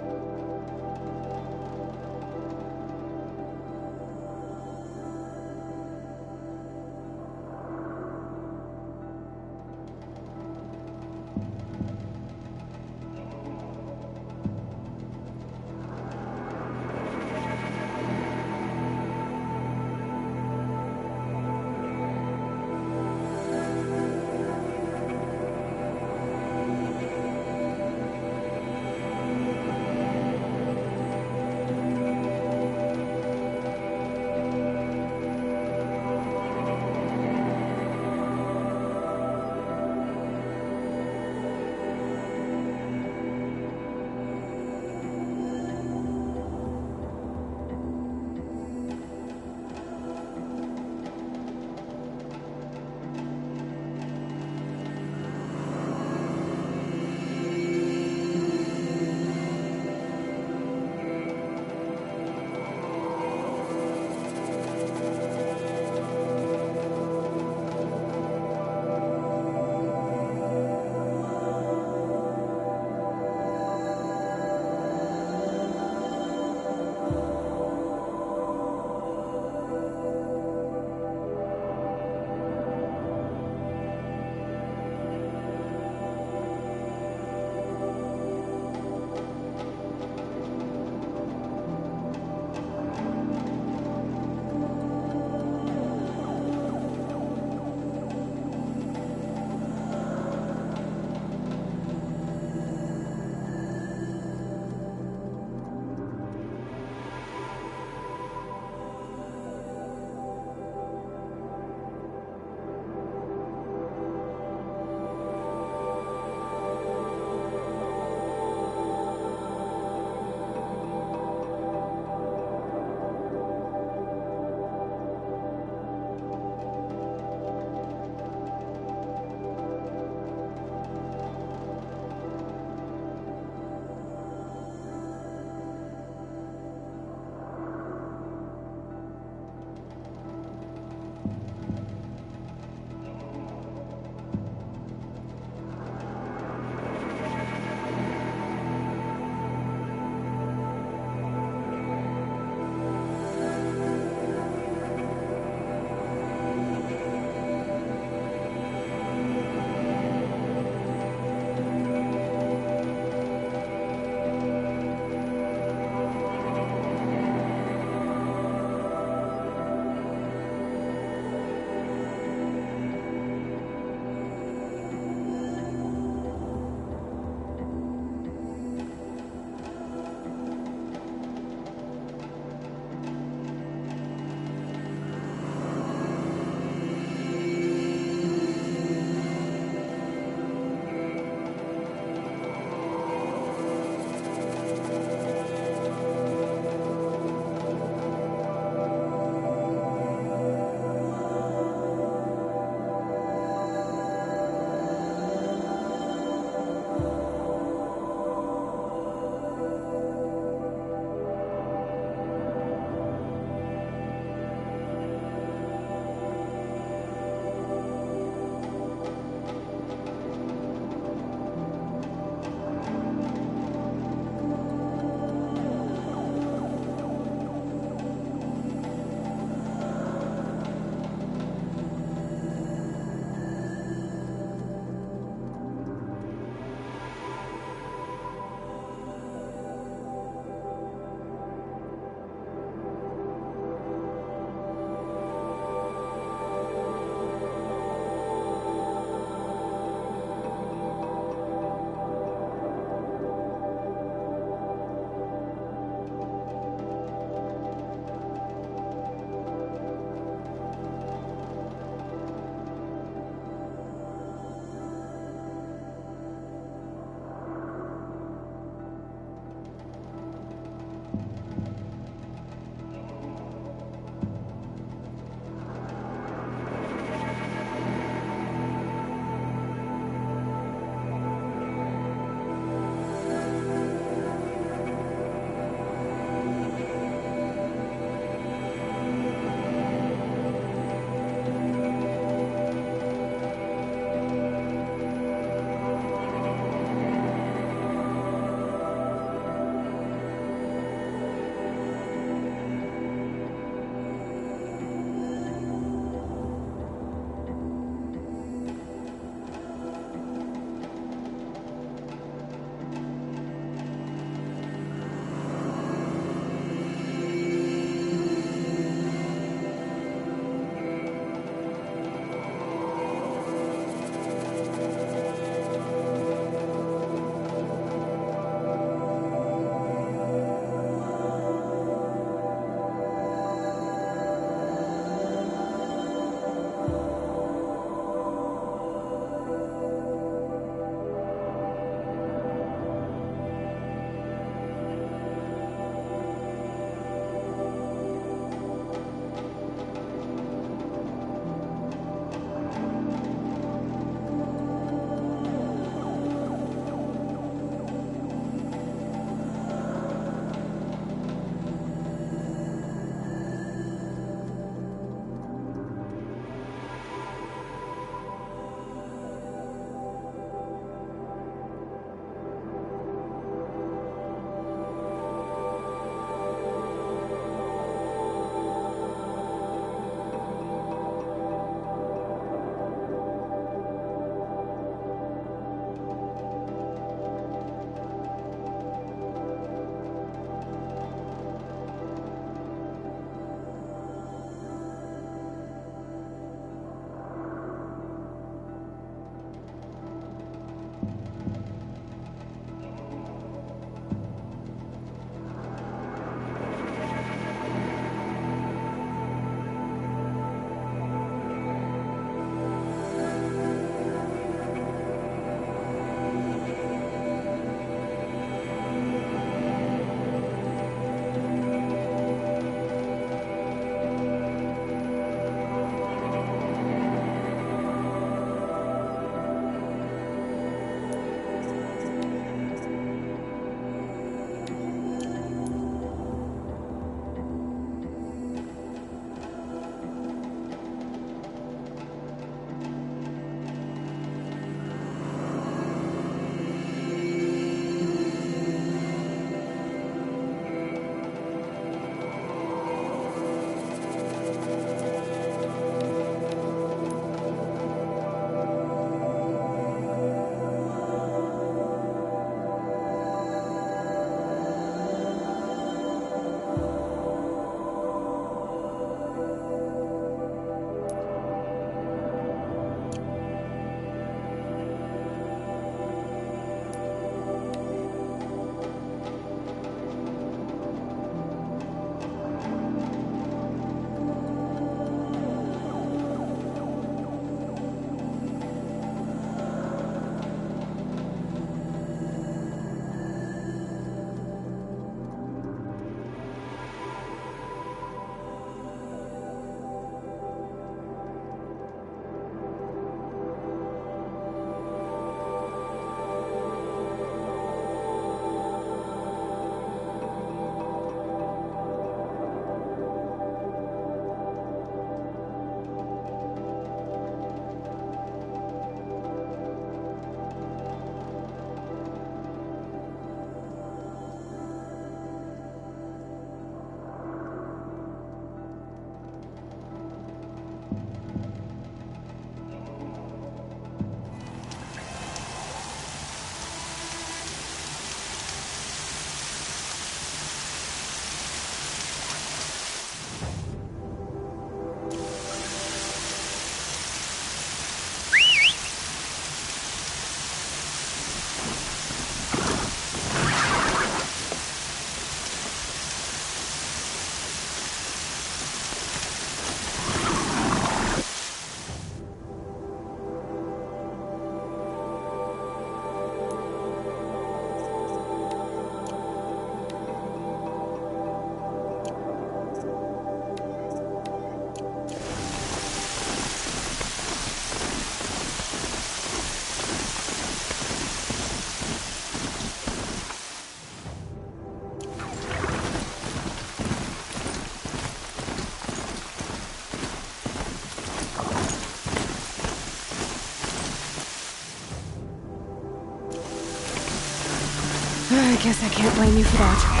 I guess I can't blame you for that.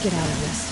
Get out of this.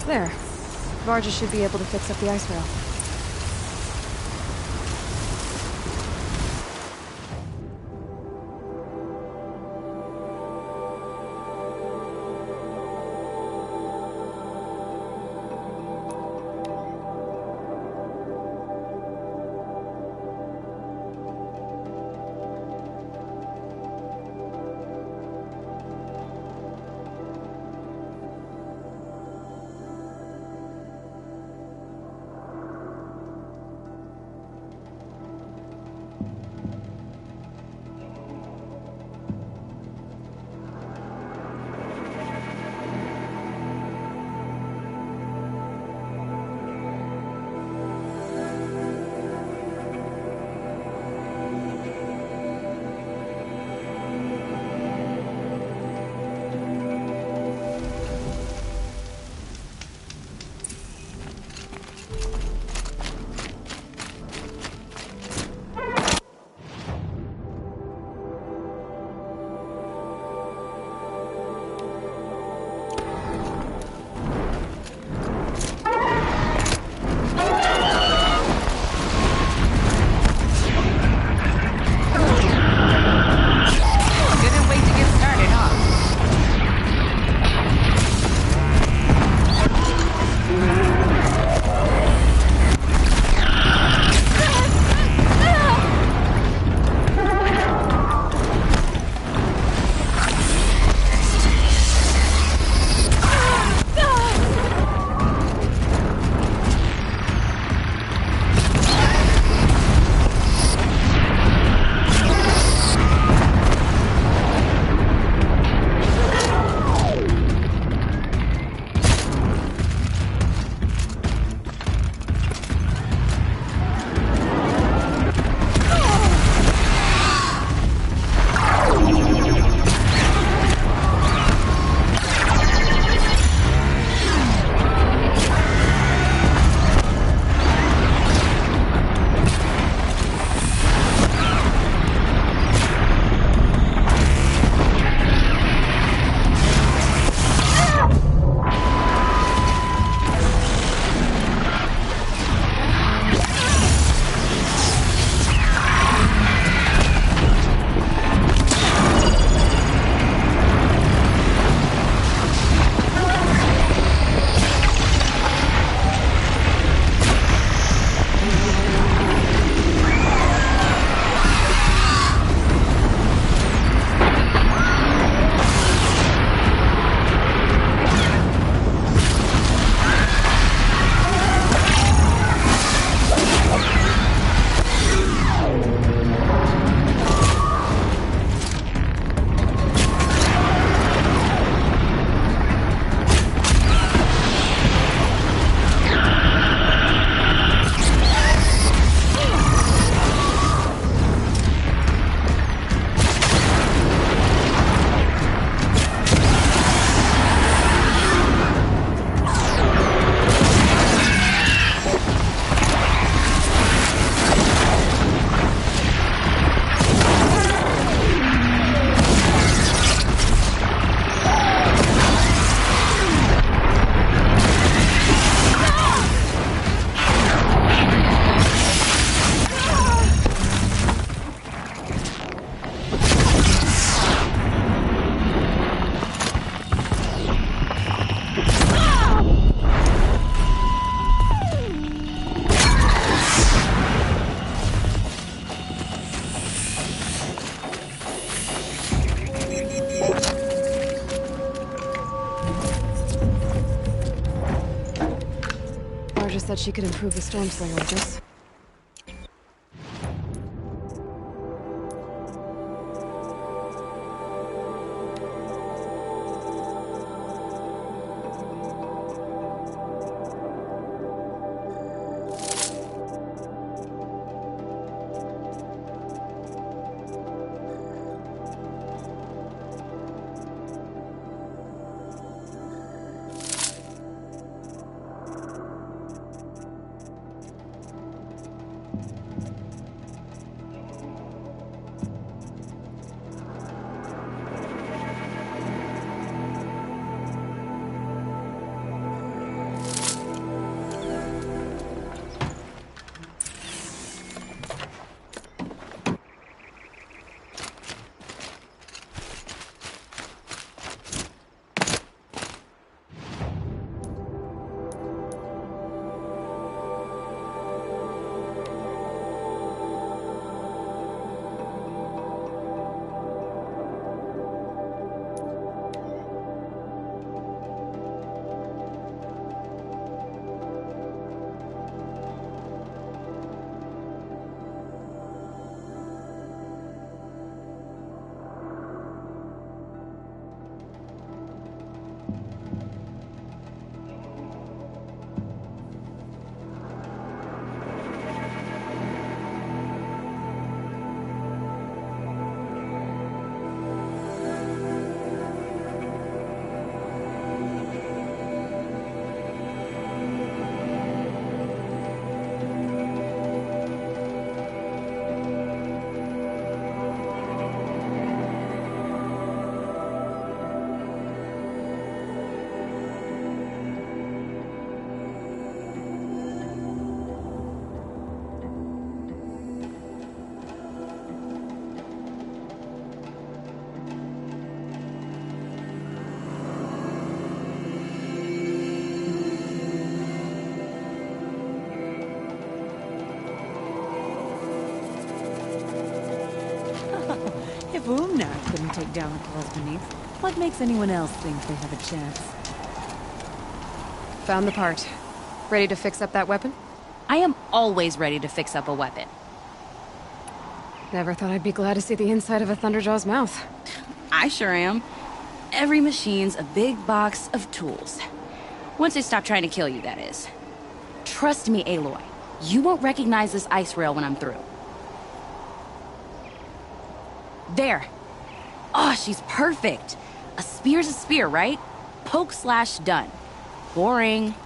There. Barges should be able to fix up the ice rail. said she could improve the storm slinger with this. If Umnar couldn't take down the claws beneath, what makes anyone else think they have a chance? Found the part. Ready to fix up that weapon? I am always ready to fix up a weapon. Never thought I'd be glad to see the inside of a Thunderjaw's mouth. I sure am. Every machine's a big box of tools. Once they stop trying to kill you, that is. Trust me, Aloy. You won't recognize this ice rail when I'm through. There. Oh, she's perfect. A spear's a spear, right? Poke slash done. Boring.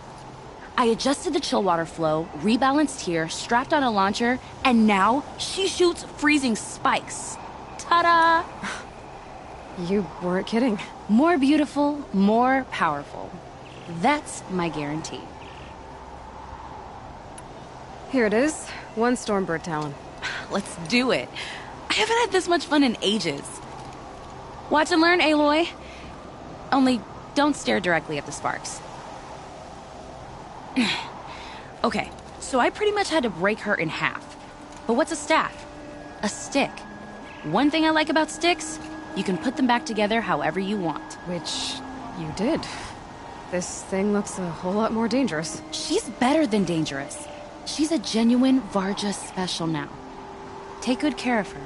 I adjusted the chill water flow, rebalanced here, strapped on a launcher, and now she shoots freezing spikes. Ta-da! You weren't kidding. More beautiful, more powerful. That's my guarantee. Here it is. One Stormbird Talon. Let's do it. I haven't had this much fun in ages. Watch and learn, Aloy. Only don't stare directly at the sparks. Okay, so I pretty much had to break her in half. But what's a staff? A stick. One thing I like about sticks, you can put them back together however you want. Which you did. This thing looks a whole lot more dangerous. She's better than dangerous. She's a genuine Varja special now. Take good care of her.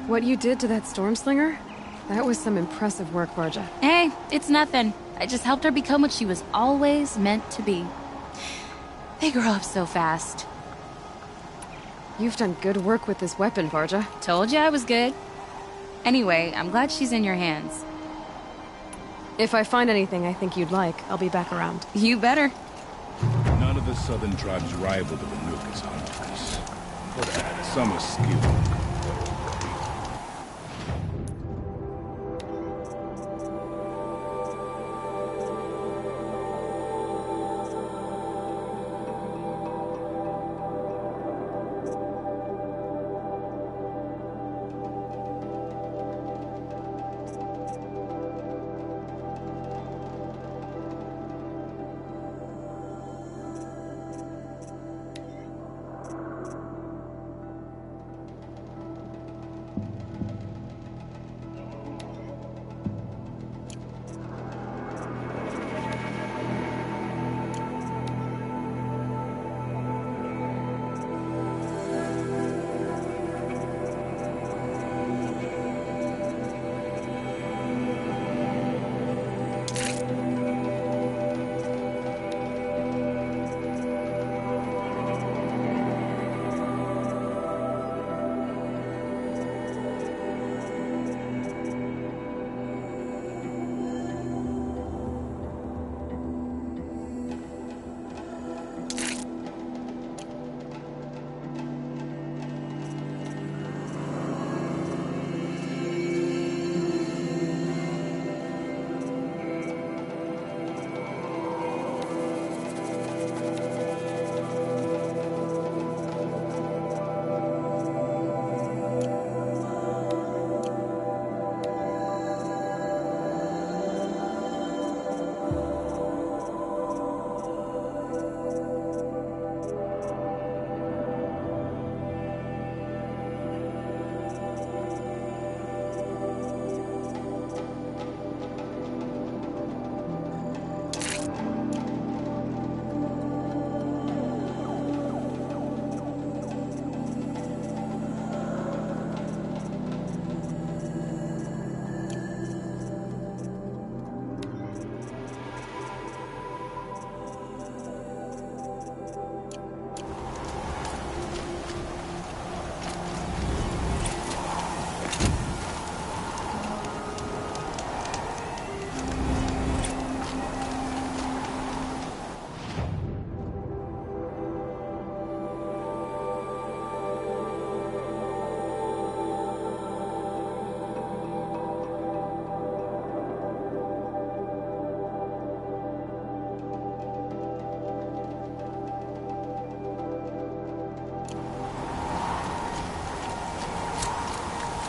What you did to that Stormslinger? That was some impressive work, Varja. Hey, it's nothing. I just helped her become what she was always meant to be. They grow up so fast. You've done good work with this weapon, Varja. Told you I was good. Anyway, I'm glad she's in your hands. If I find anything I think you'd like, I'll be back around. You better. None of the southern tribes rival the Banuk as hunters. But some are skilled.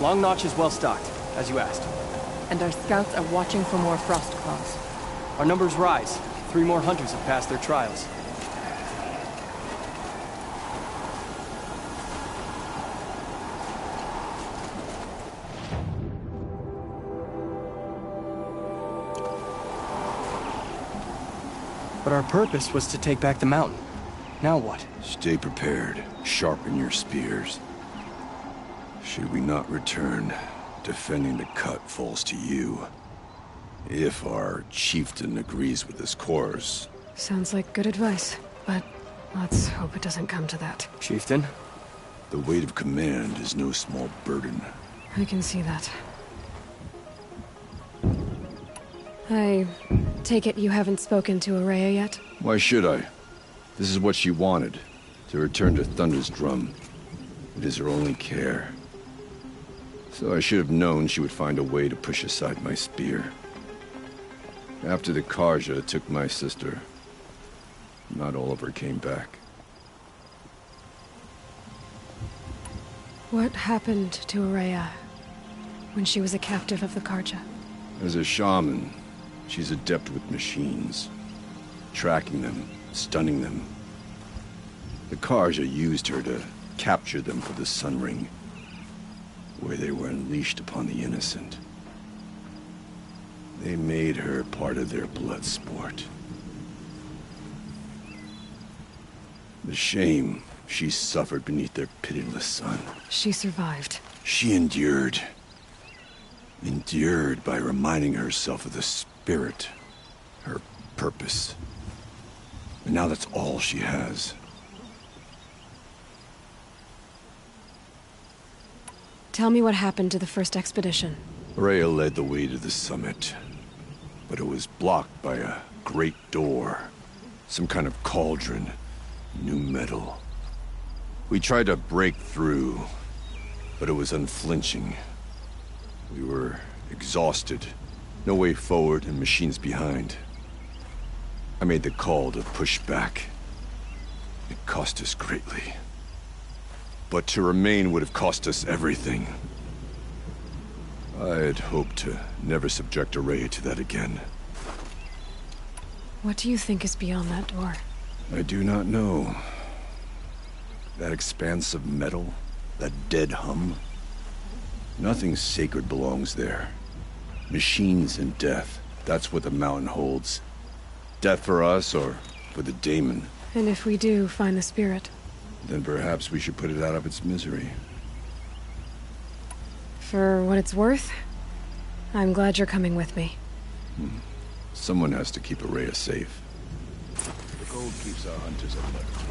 Long Notch is well stocked, as you asked. And our scouts are watching for more frost claws. Our numbers rise. 3 more hunters have passed their trials. But our purpose was to take back the mountain. Now what? Stay prepared. Sharpen your spears. Should we not return, defending the cut falls to you. If our chieftain agrees with this course. Sounds like good advice, but let's hope it doesn't come to that. Chieftain? The weight of command is no small burden. I can see that. I take it you haven't spoken to Araya yet? Why should I? This is what she wanted, to return to Thunder's Drum. It is her only care. So I should have known she would find a way to push aside my spear. After the Karja took my sister, not all of her came back. What happened to Araya when she was a captive of the Karja? As a shaman, she's adept with machines. Tracking them, stunning them. The Karja used her to capture them for the Sun Ring, where they were unleashed upon the innocent. They made her part of their blood sport. The shame she suffered beneath their pitiless sun. She survived. She endured. Endured by reminding herself of the spirit, her purpose. And now that's all she has. Tell me what happened to the first expedition. Rhea led the way to the summit, but it was blocked by a great door. Some kind of cauldron, new metal. We tried to break through, but it was unflinching. We were exhausted, no way forward and machines behind. I made the call to push back. It cost us greatly. But to remain would have cost us everything. I had hoped to never subject Araya to that again. What do you think is beyond that door? I do not know. That expanse of metal, that dead hum. Nothing sacred belongs there. Machines and death, that's what the mountain holds. Death for us or for the daemon. And if we do find the spirit? Then perhaps we should put it out of its misery. For what it's worth, I'm glad you're coming with me. Someone has to keep Araya safe. The gold keeps our hunters at liberty.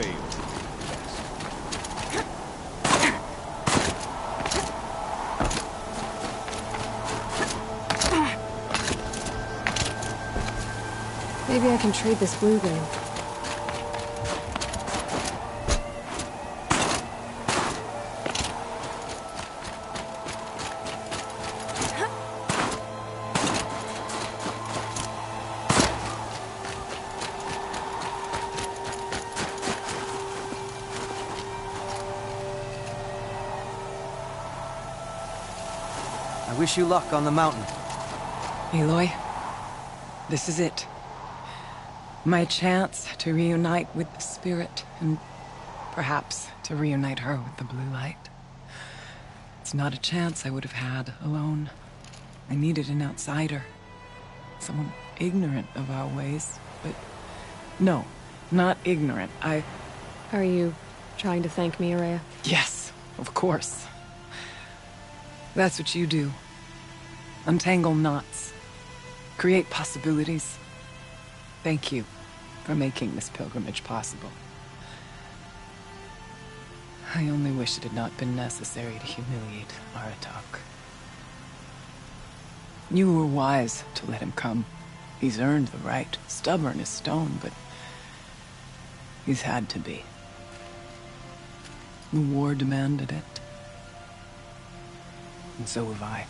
fails. Maybe I can trade this blue ring. I wish you luck on the mountain. Aloy, this is it. My chance to reunite with the spirit, and perhaps to reunite her with the blue light. It's not a chance I would have had alone. I needed an outsider. Someone ignorant of our ways, but... No, not ignorant. Are you trying to thank me, Araya? Yes, of course. That's what you do. Untangle knots. Create possibilities. Thank you for making this pilgrimage possible. I only wish it had not been necessary to humiliate Aratak. You were wise to let him come. He's earned the right, stubborn as stone, but he's had to be. The war demanded it. And so have I.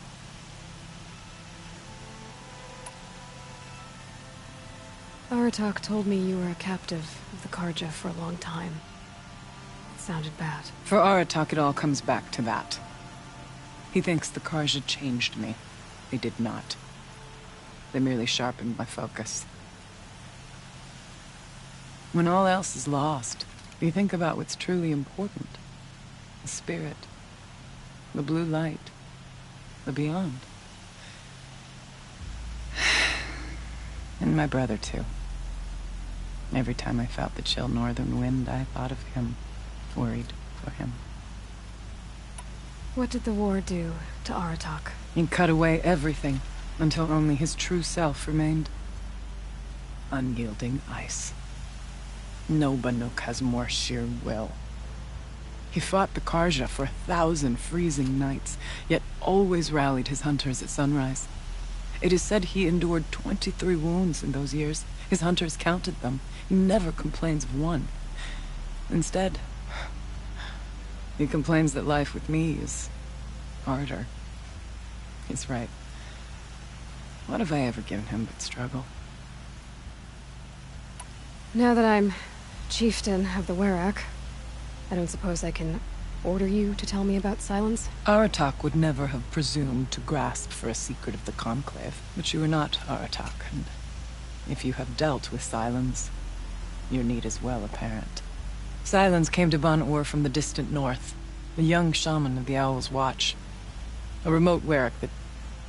Aratak told me you were a captive of the Karja for a long time. It sounded bad. For Aratak, it all comes back to that. He thinks the Karja changed me. They did not. They merely sharpened my focus. When all else is lost, you think about what's truly important. The spirit. The blue light. The beyond. And my brother, too. Every time I felt the chill northern wind, I thought of him. Worried for him. What did the war do to Aratak? It cut away everything, until only his true self remained. Unyielding ice. No Banuk has more sheer will. He fought the Karja for 1,000 freezing nights, yet always rallied his hunters at sunrise. It is said he endured 23 wounds in those years. His hunters counted them. He never complains of one. Instead, he complains that life with me is harder. He's right. What have I ever given him but struggle? Now that I'm chieftain of the Werak, I don't suppose I can order you to tell me about Silence? Aratak would never have presumed to grasp for a secret of the Conclave. But you are not Aratak, and if you have dealt with Silence, your need is well apparent. Silence came to Ban-Ur from the distant north, a young shaman of the Owl's Watch. A remote Werak that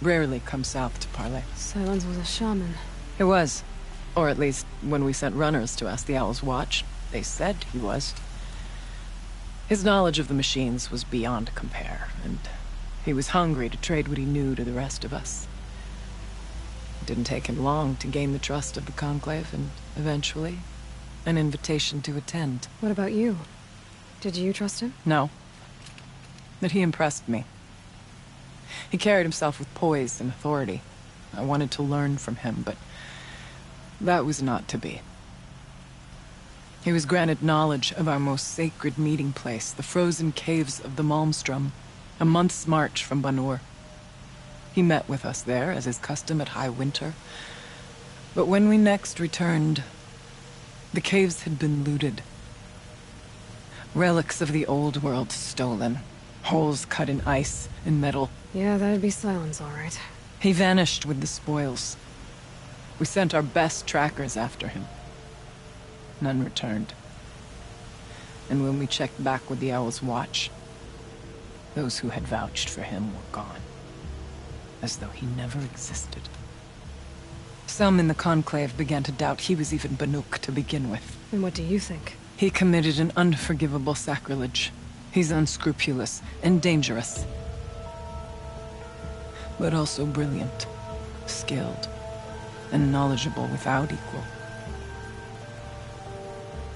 rarely comes south to parley. Silence was a shaman. It was. Or at least, when we sent runners to ask the Owl's Watch, they said he was. His knowledge of the machines was beyond compare, and he was hungry to trade what he knew to the rest of us. It didn't take him long to gain the trust of the Conclave, and eventually, an invitation to attend. What about you? Did you trust him? No. But he impressed me. He carried himself with poise and authority. I wanted to learn from him, but that was not to be. He was granted knowledge of our most sacred meeting place, the frozen caves of the Malmstrom, a month's march from Ban-Ur. He met with us there, as is custom at high winter. But when we next returned, the caves had been looted. Relics of the old world stolen. Holes cut in ice and metal. Yeah, that'd be Silence, all right. He vanished with the spoils. We sent our best trackers after him. None returned. And when we checked back with the Owl's Watch, those who had vouched for him were gone. As though he never existed. Some in the Conclave began to doubt he was even Banuk to begin with. And what do you think? He committed an unforgivable sacrilege. He's unscrupulous and dangerous. But also brilliant, skilled, and knowledgeable without equal.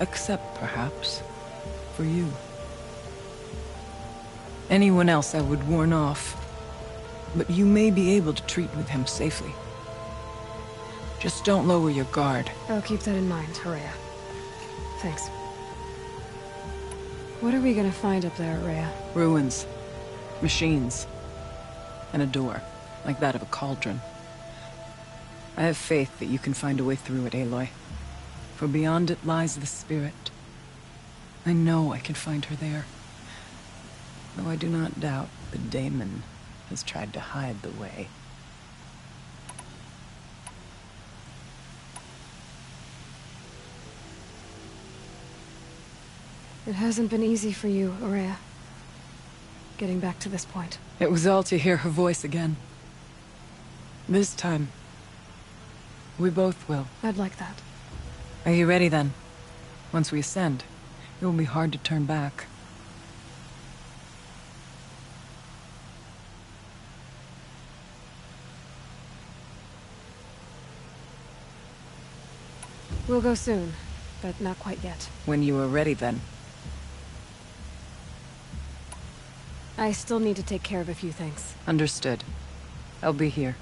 Except, perhaps, for you. Anyone else I would warn off, but you may be able to treat with him safely. Just don't lower your guard. I'll keep that in mind, Rhea. Thanks. What are we gonna find up there, Rhea? Ruins. Machines. And a door, like that of a cauldron. I have faith that you can find a way through it, Aloy. For beyond it lies the spirit. I know I can find her there. Though I do not doubt the daemon has tried to hide the way. It hasn't been easy for you, Rhea. Getting back to this point. It was all to hear her voice again. This time, we both will. I'd like that. Are you ready then? Once we ascend, it will be hard to turn back. We'll go soon, but not quite yet. When you are ready then. I still need to take care of a few things. Understood. I'll be here.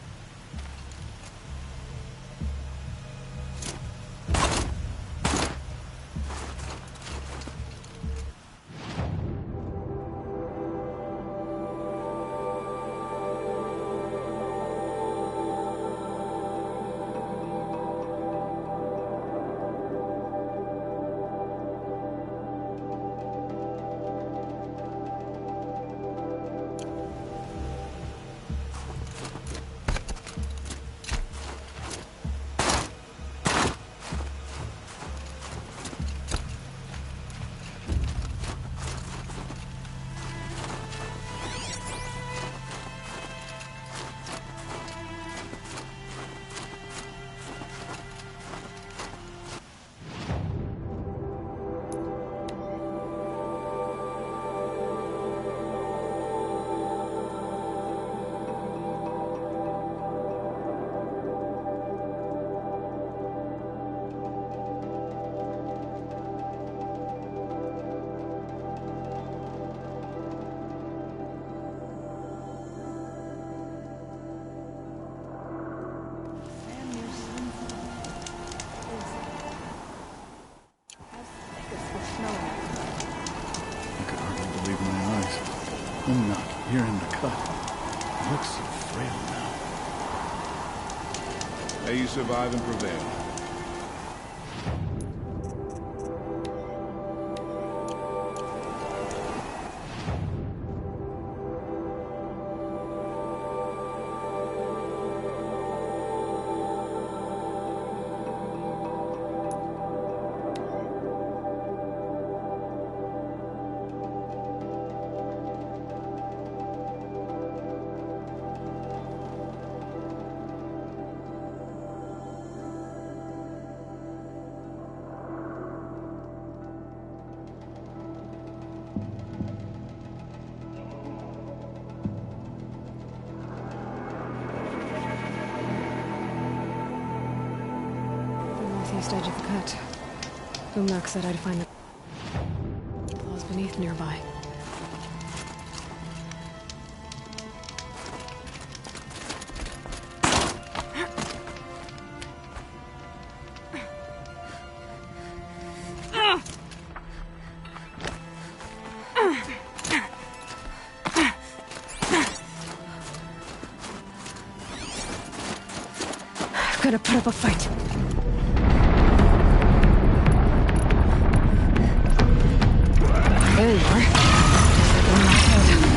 I'm not here in the cut. It looks so frail now. May you survive and prevail. Northeast edge of the cut. Boomnock said I'd find the claws beneath nearby. I've gotta put up a fight. There you are. Over my head.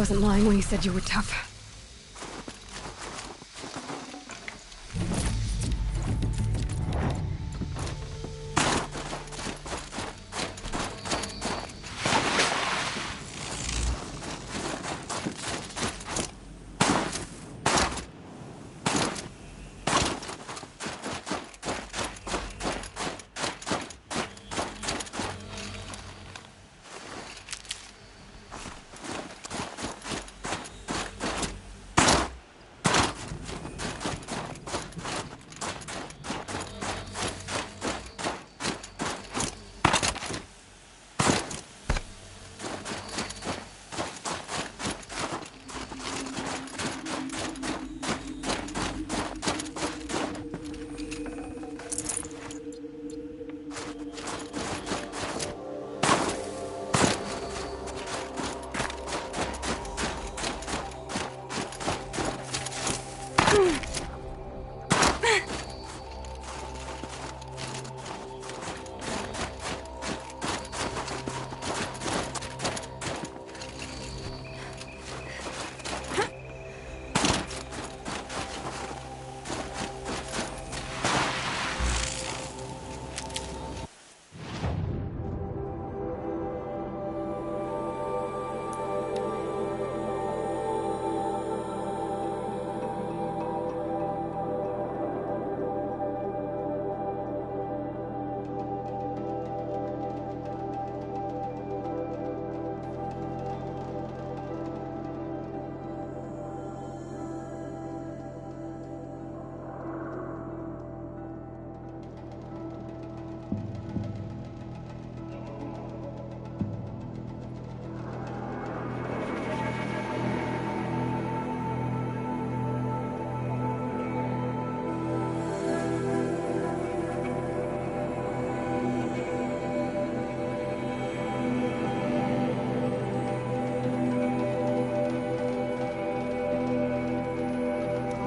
wasn't lying when he said you were tough.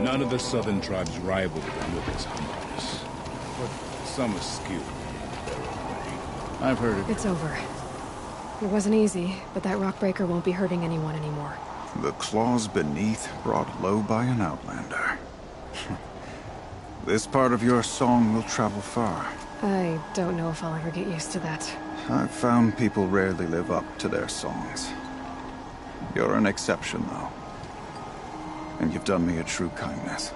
None of the southern tribes rival the Banuk as hunters, but some are skilled in their own way. I've heard it. It's over. It wasn't easy, but that rockbreaker won't be hurting anyone anymore. The claws beneath, brought low by an outlander. This part of your song will travel far. I don't know if I'll ever get used to that. I've found people rarely live up to their songs. You're an exception, though. And you've done me a true kindness.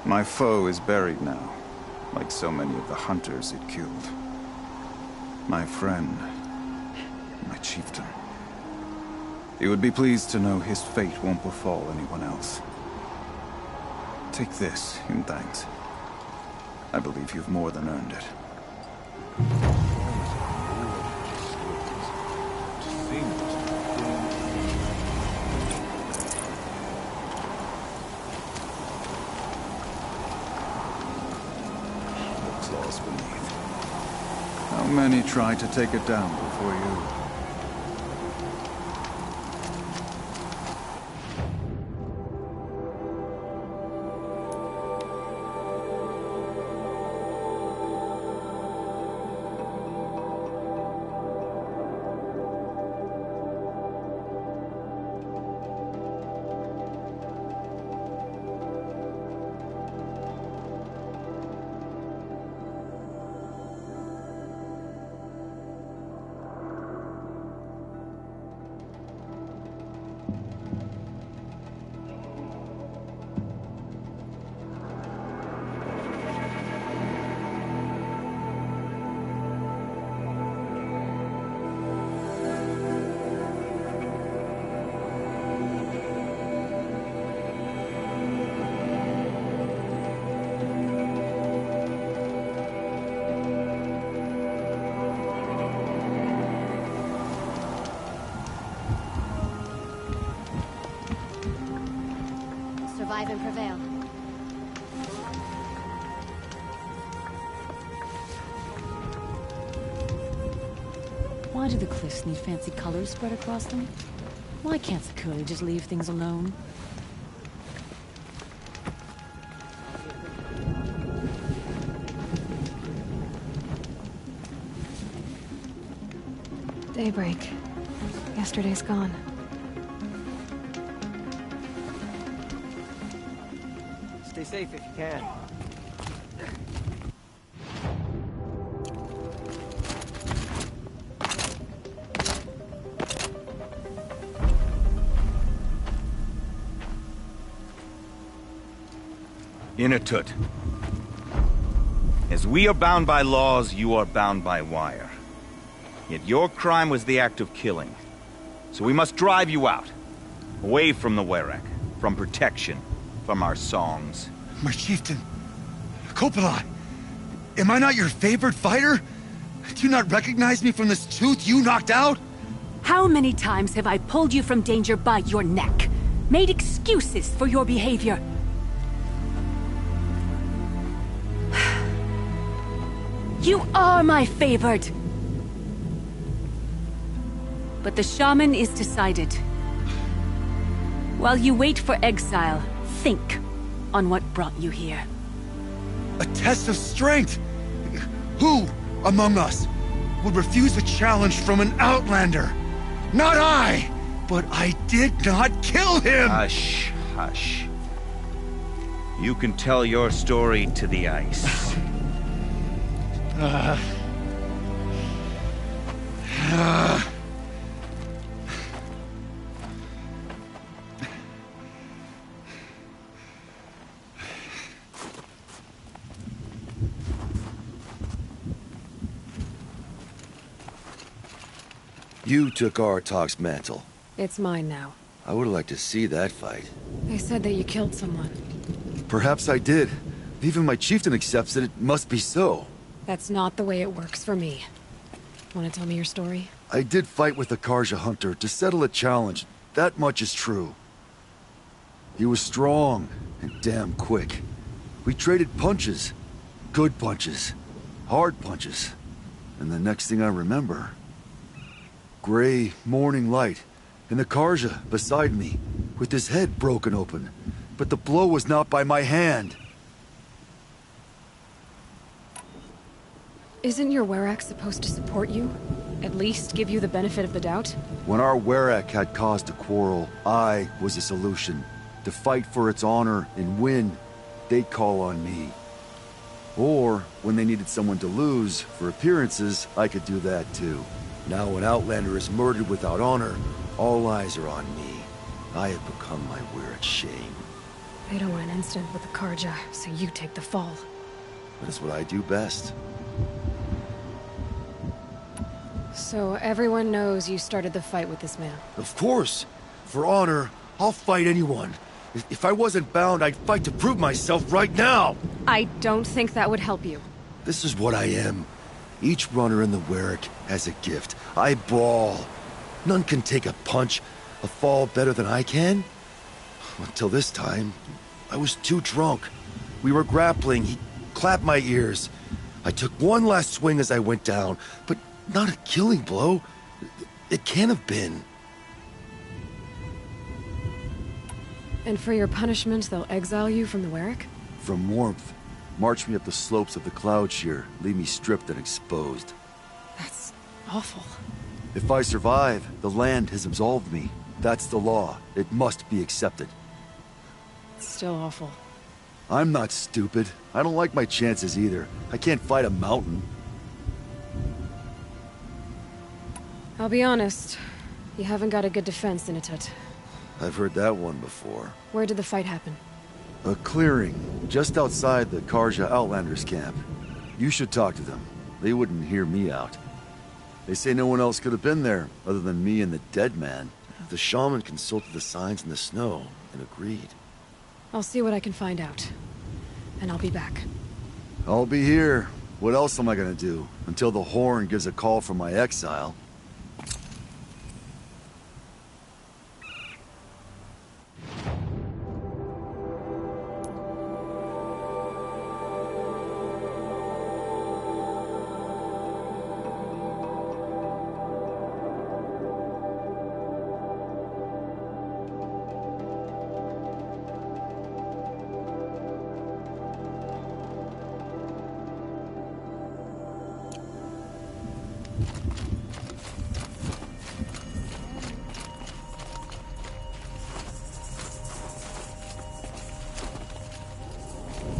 My foe is buried now, like so many of the hunters it killed. My friend, my chieftain. He would be pleased to know his fate won't befall anyone else. Take this in thanks. I believe you've more than earned it. Claws beneath. How many tried to take it down before you? Survive and prevail. Why do the cliffs need fancy colors spread across them? Why can't Sakura just leave things alone? Daybreak. Yesterday's gone. Stay safe if you can. Inatut. As we are bound by laws, you are bound by wire. Yet your crime was the act of killing. So we must drive you out. Away from the Werak. From protection. From our songs. My chieftain. Coppola. Am I not your favorite fighter? Do you not recognize me from this tooth you knocked out? How many times have I pulled you from danger by your neck? Made excuses for your behavior? You are my favored. But the shaman is decided. While you wait for exile, think on what brought you here. A test of strength! Who among us would refuse a challenge from an outlander? Not I! But I did not kill him! Hush, hush. You can tell your story to the ice. You took Artok's mantle. It's mine now. I would like to see that fight. They said that you killed someone. Perhaps I did. If even my chieftain accepts it, it must be so. That's not the way it works for me. Want to tell me your story? I did fight with the Karja hunter to settle a challenge. That much is true. He was strong and damn quick. We traded punches. Good punches. Hard punches. And the next thing I remember... gray morning light, and the Karja beside me, with his head broken open. But the blow was not by my hand. Isn't your Werak supposed to support you? At least give you the benefit of the doubt? When our Werak had cause to quarrel, I was the solution. To fight for its honor and win, they'd call on me. Or, when they needed someone to lose, for appearances, I could do that too. Now an outlander is murdered without honor, all eyes are on me. I have become my Werak shame. They don't want an incident with the Karja, so you take the fall. That is what I do best. So everyone knows you started the fight with this man? Of course! For honor, I'll fight anyone. If I wasn't bound, I'd fight to prove myself right now! I don't think that would help you. This is what I am. Each runner in the Werak has a gift. I brawl. None can take a punch, a fall better than I can. Until this time, I was too drunk. We were grappling. He clapped my ears. I took one last swing as I went down, but not a killing blow. It can't have been. And for your punishment, they'll exile you from the Werak? From warmth. March me up the slopes of the cloud shear, leave me stripped and exposed. That's awful. If I survive, the land has absolved me. That's the law. It must be accepted. It's still awful. I'm not stupid. I don't like my chances either. I can't fight a mountain. I'll be honest. You haven't got a good defense, Inatut. I've heard that one before. Where did the fight happen? A clearing, just outside the Karja Outlanders camp. You should talk to them. They wouldn't hear me out. They say no one else could have been there, other than me and the dead man. The shaman consulted the signs in the snow, and agreed. I'll see what I can find out. And I'll be back. I'll be here. What else am I gonna do? Until the Horn gives a call from my exile.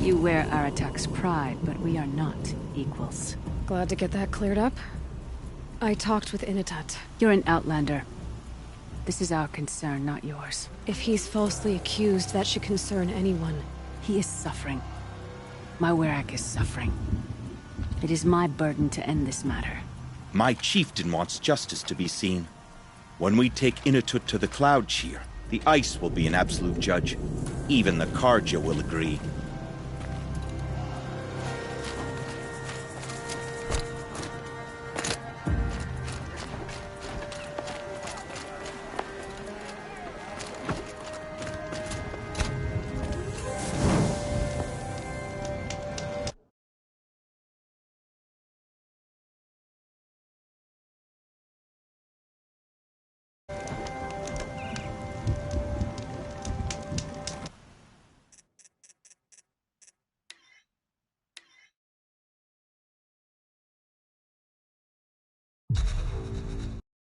You wear Aratak's pride, but we are not equals. Glad to get that cleared up. I talked with Initat. You're an outlander. This is our concern, not yours. If he's falsely accused, that should concern anyone. He is suffering. My Werak is suffering. It is my burden to end this matter. My chieftain wants justice to be seen. When we take Inatut to the Cloud Shear, the ice will be an absolute judge. Even the Karja will agree.